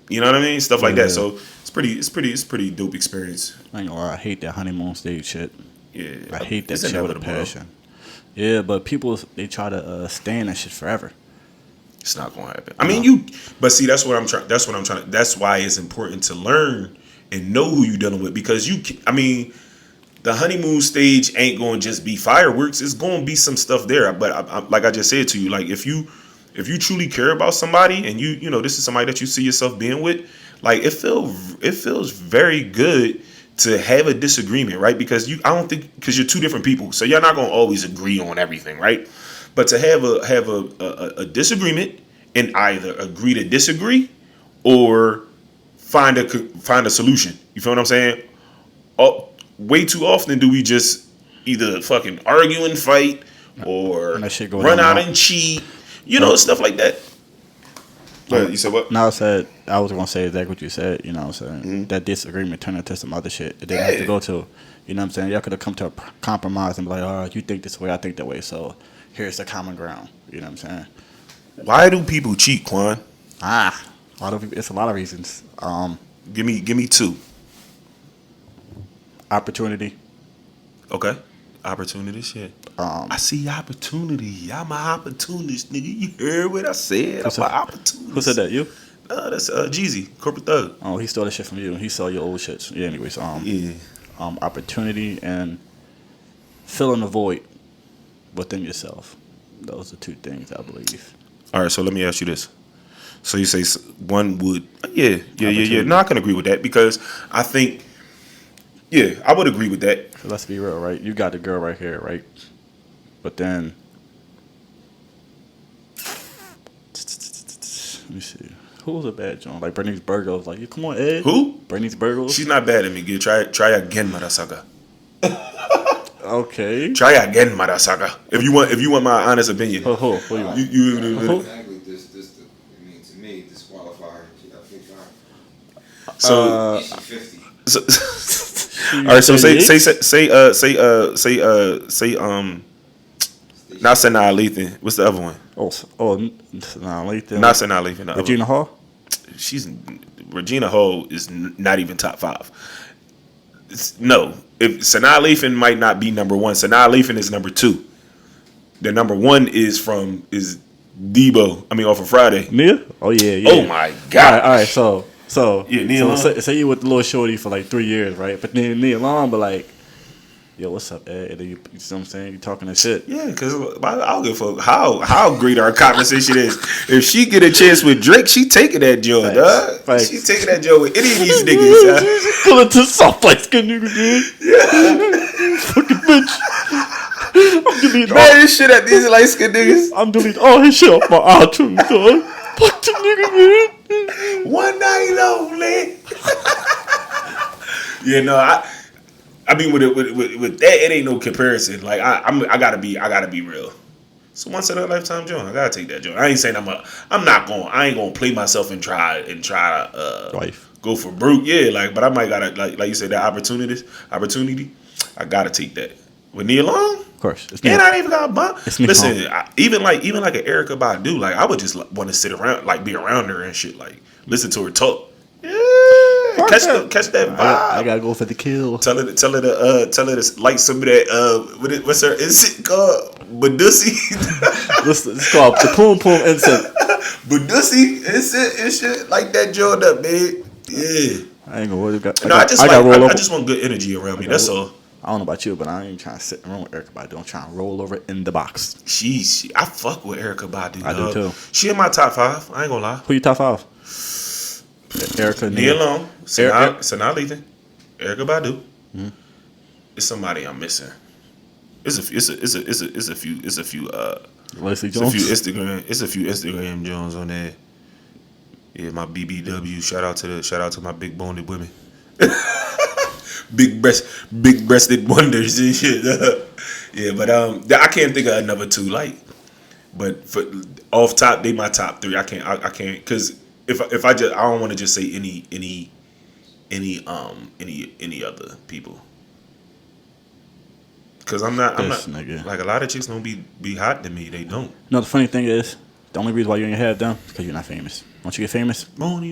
You know what I mean? Stuff like that. So it's pretty dope experience. I ain't gonna lie, I hate that honeymoon stage shit. Yeah, I hate that it's shit with a inevitable, though. passion. Yeah, but people they try to stay in that shit forever. It's not gonna happen. I mean, but see, that's what I'm trying. That's what I'm trying. That's why it's important to learn and know who you're dealing with because I mean, the honeymoon stage ain't gonna just be fireworks. It's gonna be some stuff there. But like I just said to you, like if you truly care about somebody and you know this is somebody that you see yourself being with, like it feels very good to have a disagreement, right? Because because you're two different people, so you're not gonna always agree on everything, right? But to have a disagreement and either agree to disagree or find a solution. You feel what I'm saying? Oh, way too often do we just either fucking argue and fight or And that shit go run down out wrong. and cheat. You know, stuff like that. But you said what? No, I was gonna say exactly what you said. You know what I'm saying? That disagreement turned into some other shit. It didn't have to go to. You know what I'm saying? Y'all could have come to a compromise and be like, all right, you think this way, I think that way. So here's the common ground. You know what I'm saying? Why do people cheat, Quan? It's a lot of reasons. Give me two. Opportunity. Okay. Opportunity shit. I see opportunity. I'm an opportunist, nigga. You heard what I said? I'm an opportunist. Who said that? You? That's Jeezy, corporate thug. Oh, he stole that shit from you. He stole your old shit. Yeah. Anyways, Yeah. Opportunity and filling the void within yourself. Those are two things I believe. All right, so let me ask you this. So you say one would, yeah. No, I can agree with that because I think, yeah, I would agree with that. So let's be real, right? You got the girl right here, right? But then, let me see. Who was a bad John? Like Bernice Burgos. Like, come on, Ed. Who? Bernice Burgos. She's not bad at me. Try again, Marasaka. Okay. Try again, Marasaka. If you want my honest opinion. Who you want? You Exactly. I mean, to me, disqualifier. I think so. she's 50. All right, so say not Sanaa Lathan. What's the other one? Nah, Lathan. Not Sanaa Lathan. the other Regina Hall. Regina Hall is not even top 5. No, if Sanaa Lathan might not be number 1, Sanaa Lathan is number 2. The number 1 is Debo. I mean, off of Friday. Nia? Oh yeah. Oh my god! All right. So Yeah, Nia say you with the little shorty for like 3 years, right? But then Nia Long, but like, yo, what's up, Ed? And then you know what I'm saying? You talking that shit. Yeah, because I'll give a fuck how great our conversation is. If she get a chance with Drake, she taking that joint, dog. Facts. She taking that joint with any of these niggas. Pull it to soft like skin nigga, dude. Fucking bitch. I'm deleting all. Man, this shit at these light skinned niggas. I'm deleting all his shit off my iTunes, dog. Fuck the nigga, man. One night lonely. Yeah, no, I mean with that, it ain't no comparison. Like I gotta be real. It's a once in a lifetime joint. I gotta take that joint. I ain't saying I ain't gonna play myself and try Wife. go for broke. Yeah, like but I might gotta like you said that opportunity. I gotta take that. With Nia Long? Of course. It's And me. I ain't even got a bump. It's me. Listen, even like an Erica Badu, like I would just want to sit around, like be around her and shit, like listen to her talk. Yeah, catch that vibe. I gotta go for the kill. Tell her to like some of that. What's her? Is it called Badusi? It's called the Poom Poom Incense. Badusi, and shit like that. Joined up, man. Yeah. I ain't gonna worry. I just want good energy around me. That's all. I don't know about you, but I ain't trying to sit in the room with Erica Badu. I'm trying to roll over in the box. I fuck with Erica Badu. I do too. She in my top 5. I ain't gonna lie. Who you top 5? Erica, Nia Long, Sanaa Lathan, Erica Badu. Mm-hmm. It's somebody I'm missing. It's a few. Leslie Jones. It's a few Instagram Jones on there. Yeah, my BBW. Shout out to my big boned women. big breasted wonders and shit. Yeah, but I can't think of another two like. But for off top, they my top 3. I can't because if I don't want to just say any other people. Cause I'm not nigga. Like a lot of chicks don't be hot to me. They don't. No, the funny thing is, the only reason why you ain't have them is because you're not famous. Once you get famous,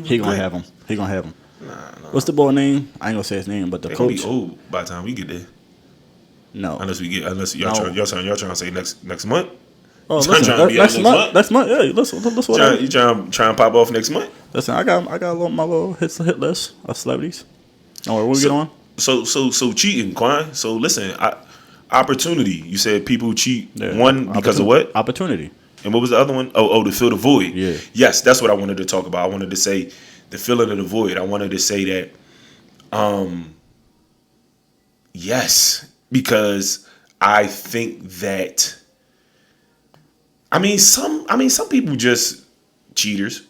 he gonna have them. Nah. What's the boy name? I ain't gonna say his name, but the They coach. gonna be old by the time we get there. No. Unless y'all trying to say next month. Oh, Trying listen, to be next out month. Next month, yeah. Listen, what You trying to pop off next month? Listen, I got my little hit list of celebrities. Don't worry, what we get on? So cheating, Quan. So listen, opportunity. You said people cheat. Yeah. One because of what? Opportunity. And what was the other one? Oh, to fill the void. Yeah. Yes, that's what I wanted to talk about. I wanted to say the filling of the void. I wanted to say that, yes, because I think that. Some people just cheaters,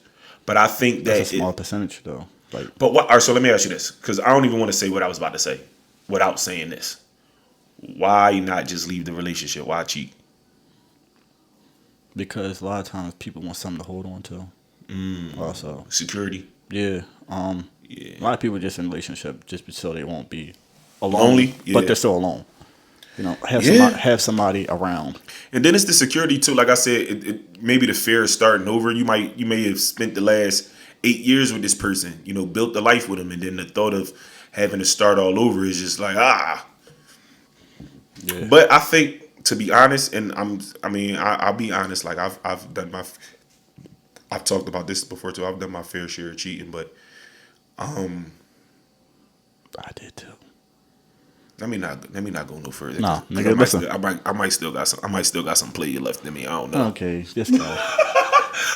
but I think that That's a small percentage though. Like, but what? All right, so let me ask you this, because I don't even want to say what I was about to say without saying this. Why not just leave the relationship? Why cheat? Because a lot of times people want something to hold on to. Also, Security. yeah. Yeah. A lot of people just in a relationship just so they won't be alone, Lonely? Yeah. but they're still alone. You know, have somebody around. And then it's the security too. Like I said, it maybe the fear of starting over. You may have spent the last 8 years with this person. You know, built a life with them, and then the thought of having to start all over is just like Yeah. But I think, to be honest, and I'll be honest. Like I've talked about this before too. I've done my fair share of cheating, but I did too. Let me not go no further. No, 'Cause nigga, listen. I might still got some play left in me. I don't know. Okay, this guy.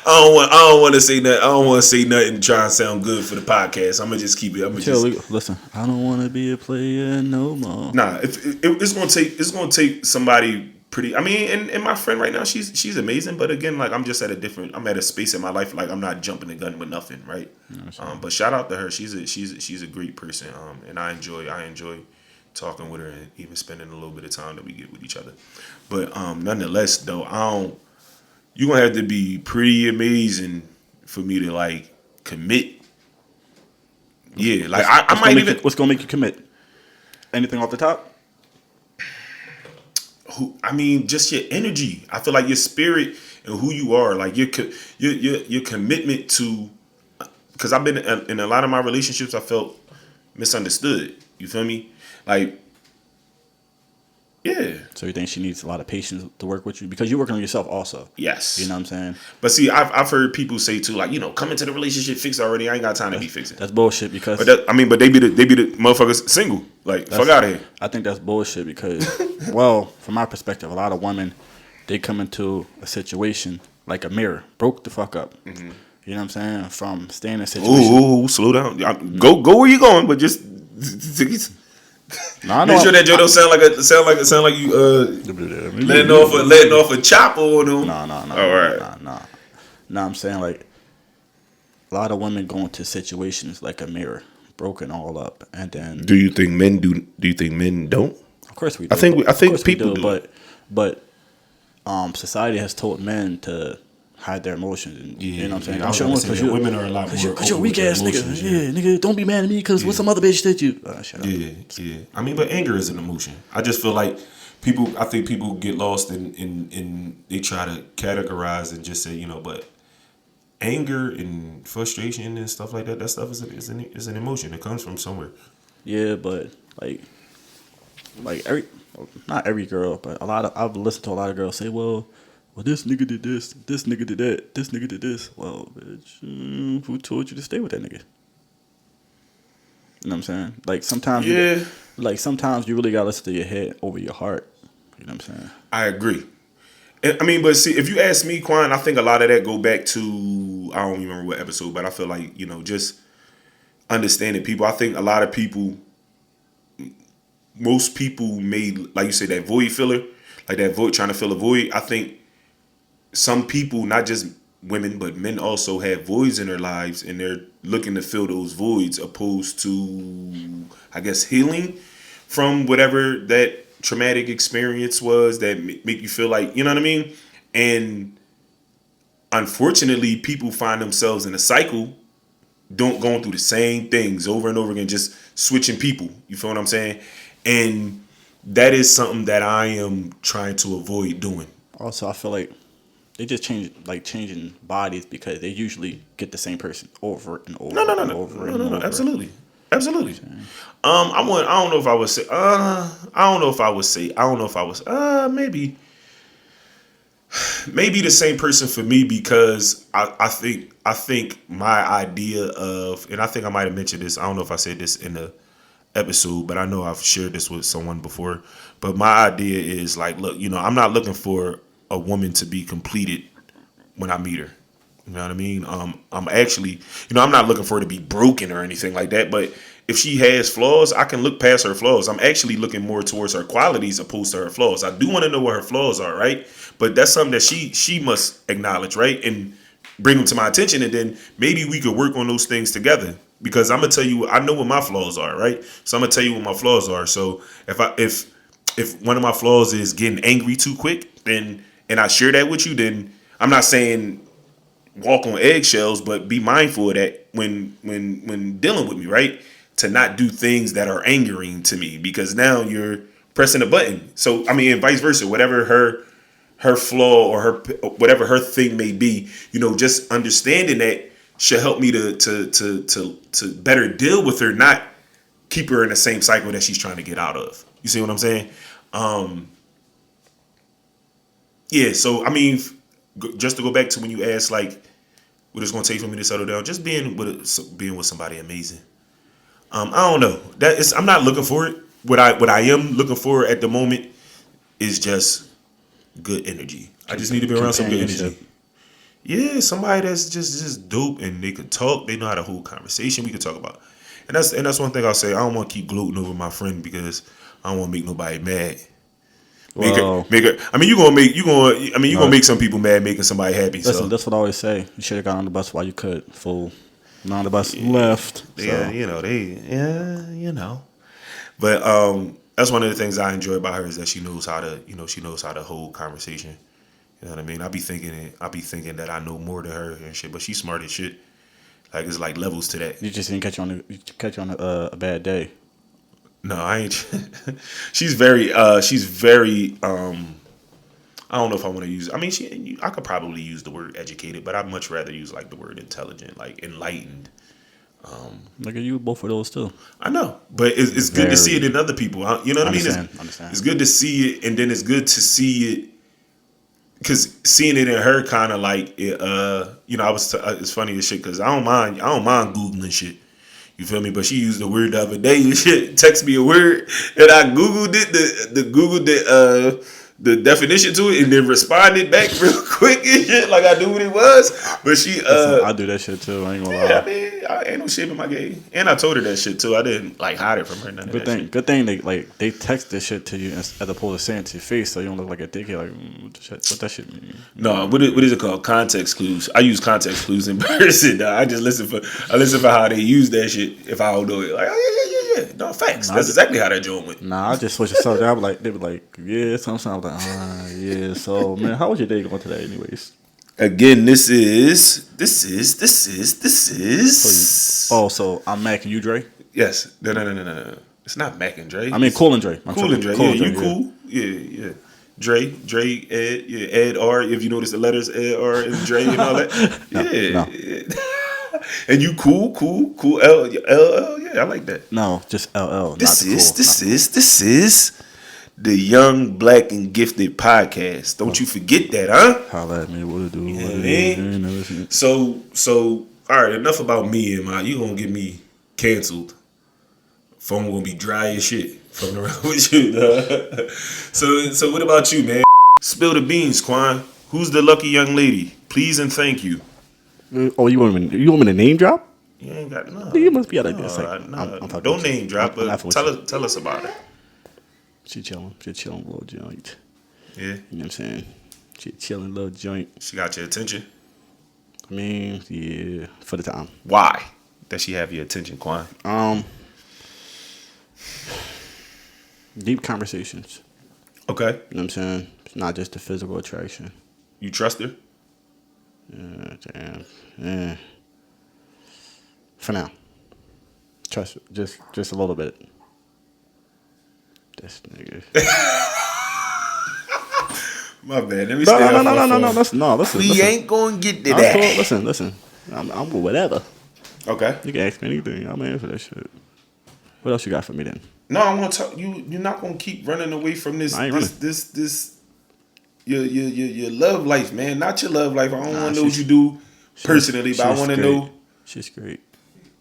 I don't want to say nothing. I don't want to say nothing to try and sound good for the podcast. I'm gonna just keep it. Listen, I don't want to be a player no more. Nah. It's gonna take somebody pretty. I mean, and my friend right now, she's amazing. But again, like I'm at a space in my life. Like I'm not jumping the gun with nothing, right? But shout out to her. She's a great person. And I enjoy talking with her and even spending a little bit of time that we get with each other. But nonetheless, though, you're gonna have to be pretty amazing for me to like commit. Yeah, like I might even. What's gonna make you commit? Anything off the top? Just your energy. I feel like your spirit and who you are, like your commitment to. Because I've been in a lot of my relationships, I felt misunderstood. You feel me? Like, yeah. So you think she needs a lot of patience to work with you because you're working on yourself also? Yes. You know what I'm saying? But see, I've heard people say too, like, come into the relationship fixed already. I ain't got time to be fixing. That's bullshit because. But they be the motherfuckers single. Like, fuck out of here. I think that's bullshit because, well, from my perspective, a lot of women, they come into a situation like a mirror, broke the fuck up. Mm-hmm. You know what I'm saying? From staying in a situation. Ooh, slow down. Go where you going, but just. No, make sure that Joe don't sound like you letting off a chopper on them. No. All right. No, I'm saying like a lot of women go into situations like a mirror, broken all up, and then. Do you think men do? Do you think men don't? Of course we do. I think people do. But society has told men to hide their emotions. And, you know what I'm saying? I'm sure because women are a lot more. Because you're weak ass nigga. Yeah, nigga, don't be mad at me because what some other bitch did you. Shut up. Yeah. I mean, but anger is an emotion. I just feel like I think people get lost in they try to categorize and just say, but anger and frustration and stuff like that. That stuff is an emotion. It comes from somewhere. Yeah, but like every not every girl, but a lot of I've listened to a lot of girls say, well, this nigga did this nigga did that, this nigga did this. Well, bitch, who told you to stay with that nigga? You know what I'm saying? Like sometimes, sometimes you really gotta listen to your head over your heart. You know what I'm saying? I agree. I mean, but see, if you ask me, Quan, I think a lot of that go back to I don't even remember what episode, but I feel like just understanding people. I think a lot of people, most people made, like you say, that void filler, like that void, trying to fill a void. I think some people, not just women, but men also have voids in their lives, and they're looking to fill those voids, opposed to, I guess, healing from whatever that traumatic experience was that make you feel like, you know what I mean? And unfortunately, people find themselves in a cycle, going through the same things over and over again, just switching people. You feel what I'm saying? And that is something that I am trying to avoid doing. Also, I feel like they just changing bodies because they usually get the same person over and over and over and over. Absolutely. I don't know if I would say. I don't know if I would say. I don't know if I was. Maybe the same person for me, because I think my idea of, and I think I might have mentioned this. I don't know if I said this in the episode, but I know I've shared this with someone before. But my idea is like, look, I'm not looking for a woman to be completed when I meet her. You know what I mean? I'm actually, I'm not looking for her to be broken or anything like that. But if she has flaws, I can look past her flaws. I'm actually looking more towards her qualities opposed to her flaws. I do want to know what her flaws are, right? But that's something that she must acknowledge, right? And bring them to my attention, and then maybe we could work on those things together. Because I'm gonna tell you, I know what my flaws are, right? So I'm gonna tell you what my flaws are. So if one of my flaws is getting angry too quick, then, and I share that with you, then I'm not saying walk on eggshells, but be mindful of that when dealing with me, right? To not do things that are angering to me, because now you're pressing a button. So I mean, and vice versa, whatever her flaw or her whatever her thing may be, just understanding that should help me to better deal with her, not keep her in the same cycle that she's trying to get out of. You see what I'm saying? Yeah. So I mean, just to go back to when you asked like, what it's gonna take for me to settle down, just being with somebody amazing. I don't know. I'm not looking for it. What I am looking for at the moment is just good energy. I just need to be around some good energy. Yeah, somebody that's just dope, and they could talk. They know how to hold conversation. We could talk about, and that's one thing I'll say. I don't want to keep gloating over my friend, because I don't want to make nobody mad. Make her. I mean, you gonna make some people mad, making somebody happy. Listen, so that's what I always say. You should have got on the bus while you could. Fool. Not on the bus left. Yeah, But that's one of the things I enjoy about her, is that she knows how to hold conversation. You know what I mean? I be thinking that I know more than her and shit, but she's smart as shit. Like, it's like levels to that. You just didn't catch you on a bad day. No, I ain't. She's very. I don't know if I want to use. I mean, I could probably use the word educated, but I'd much rather use like the word intelligent, like enlightened. Look at you, both of those too. I know, but it's good to see it in other people. You know what I mean? Understand. It's good to see it, and then it's good to see it, because seeing it in her kind of like it. It's funny as shit, because I don't mind googling shit. You feel me? But she used the word the other day and shit. Text me a word, and I googled it. The definition to it, and then responded back real quick and shit, like I knew what it was. But she, I do that shit too. I ain't gonna lie. I mean, I ain't no shit in my game, and I told her that shit too. I didn't like hide it from her. Good thing they text this shit to you as opposed to saying it to your face, so you don't look like a dickhead. Like, what that shit mean? No, what is it called? Context clues. I use context clues in person. I just listen for how they use that shit. If I don't know it, like, oh yeah. No, facts. That's exactly how that joint went. Nah, I just switch the subject. They were like, yeah, sometimes I'm like, yeah. So man, how was your day going today, anyways? Again, this is. Oh, so I'm Mac and you Dre? Yes. No. It's not Mac and Dre. I mean, Cool and Dre. Cool and Dre. Yeah, you cool. Yeah. Dre, Ed, yeah, Ed R. If you notice the letters Ed R and Dre and all that, No. And you cool. L, yeah, I like that. No, just LL. This not the cool. this is the Young Black and Gifted podcast. Don't you forget that, huh? Holla at me. What it do? You know What what I it mean? do? So, all right. Enough about me and my. You gonna get me canceled? Phone gonna be dry as shit. Fucking around with you, dog. So what about you, man? Spill the beans, Quan. Who's the lucky young lady? Please and thank you. Oh, you want me to name drop? You ain't got no. You must be out like this. Like, I'm fucking don't with you. name drop, I'm but laughing with tell us about it. She chilling, little joint. Yeah, You know what I'm saying? She chilling, little joint. she got your attention. I mean, yeah, for the time. Why does she have your attention, Quan? Deep conversations. Okay, You know what I'm saying? It's not just the physical attraction. you trust her? Damn. Yeah. For now. Trust just a little bit. This nigga. My bad. Let me stay off my phone. No, listen. We listen. ain't gonna get to No, that. it's cool. Listen. I'm with whatever. Okay. You can ask me anything. I'm in for that shit. What else you got for me then? No, I want to talk. You're not gonna keep running away from this. I ain't running. This. Your love life, man. Not your love life. I don't want to know what she's- you do personally, but I want to know. She's great.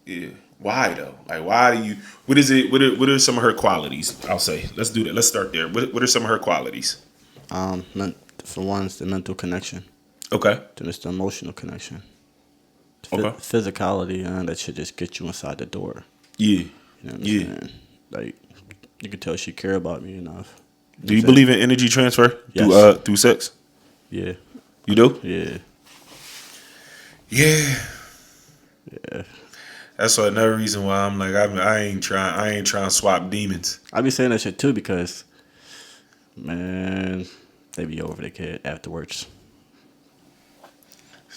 Yeah. Why though? Like, why do you? What is it? What are some of her qualities? I'll say. Let's do that. Let's start there. What are some of her qualities? For one, it's the mental connection. Okay. Then it's the emotional connection. Okay. Physicality, and that should just get you inside the door. Yeah. You know what I'm Yeah. saying? Like, you can tell she care about me enough. Do you believe in energy transfer Yes. through sex? Yeah. You do? Yeah. Yeah. Yeah. That's another reason why I'm like I ain't trying to swap demons. I be saying that shit too because, man, they be over the kid afterwards.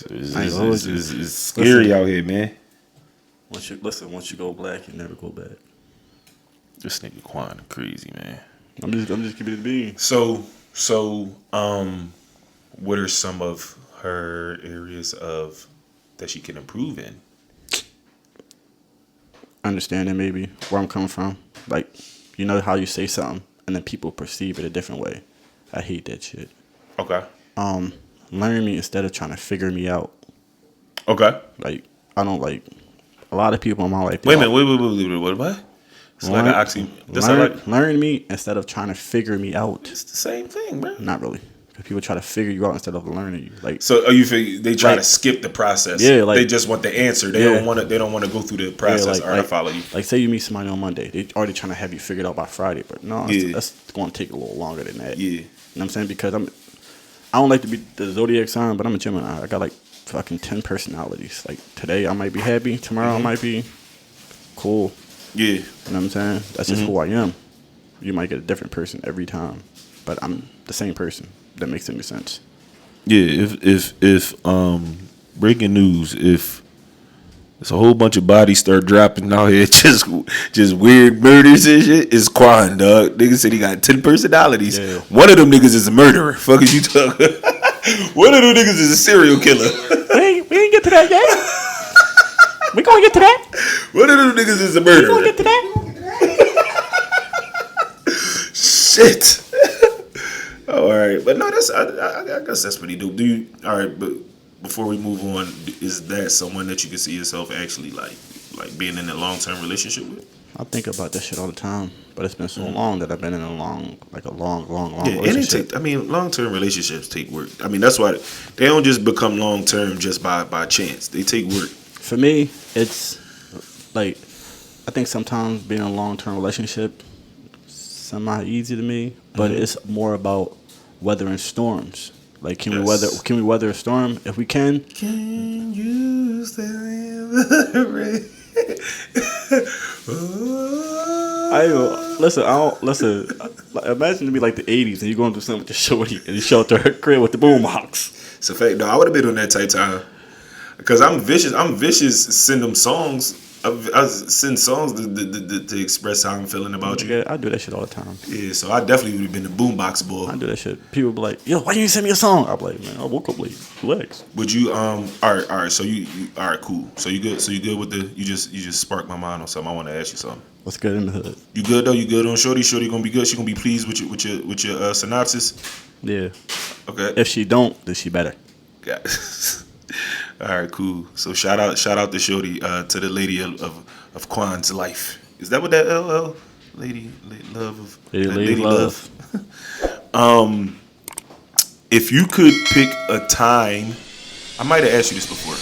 It's scary out here, man. Once you go black, you never go back. This nigga Quan crazy, man. I'm just keeping it being. So, what are some of her areas of that she can improve in? Understanding maybe where I'm coming from. Like, you know how you say something and then people perceive it a different way. I hate that shit. Okay. Learn me instead of trying to figure me out. Okay. Like, I don't like a lot of people in my life. Wait a minute. What? It's like an oxy. Learn me instead of trying to figure me out. It's the same thing, bro. Not really. Because people try to figure you out instead of learning you. Like, So are you figure they try Like- to skip the process? Yeah, like- they just want the answer. They Yeah. don't want to. They don't want to go through the process. yeah, All right, I follow you. Like, say you meet somebody on Monday, they already trying to have you figured out by Friday, but no, Yeah. that's going to take a little longer than that. Yeah. You know what I'm saying? Because I don't like to be the zodiac sign, but I'm a Gemini. I got like fucking 10 personalities. Like, today I might be happy, tomorrow I might be cool. Yeah. You know what I'm saying? That's just who I am. You might get a different person every time, but I'm the same person. That makes any sense. Yeah, if breaking news, if there's a whole bunch of bodies start dropping out here, just weird murders and shit, it's Quan, dog. Nigga said he got 10 personalities. Yeah. One of them niggas is a murderer. Fuck is you talking? One of them niggas is a serial killer. We ain't get to that yet. We gonna get to that. One of them niggas is a We gonna murderer. get to that. Shit. Oh, all right, but no, I guess that's pretty dope. Do you? All right, but before we move on, is that someone that you can see yourself actually like being in a long-term relationship with? I think about this shit all the time, but it's been so long that I've been in a long Yeah, and it relationship. take. I mean, long-term relationships take work. I mean, that's why they don't just become long-term just by chance. They take work. For me, it's like I think sometimes being in a long-term relationship semi easy to me, but it's more about weathering storms. Like, can Yes. we weather a storm? If we can, Can you stand the rain? listen. Like, imagine to be like the '80s and you going through something with your shorty and you shelter her crib with the boombox. It's a fact. No, I would have been on that type time. Because I'm vicious. I'm vicious. Send them songs. I send songs to express how I'm feeling about you. Yeah, I do that shit all the time. Yeah, so I definitely would have been the boombox boy. I do that shit. People be like, "Yo, why you didn't send me a song?" I'm like, "Man, I woke up late. Relax." Would you all right, so you all right, cool. So you good with the you just sparked my mind on something. I want to ask you something. What's good in the hood? You good though? You good on Shorty? Shorty gonna be good. She gonna be pleased with your synopsis. Yeah. Okay. If she don't, then she better. Got all right, cool. So shout out to Shorty, to the lady of Quan's life. Is that what that LL lady love of Lady love. If you could pick a time, I might have asked you this before.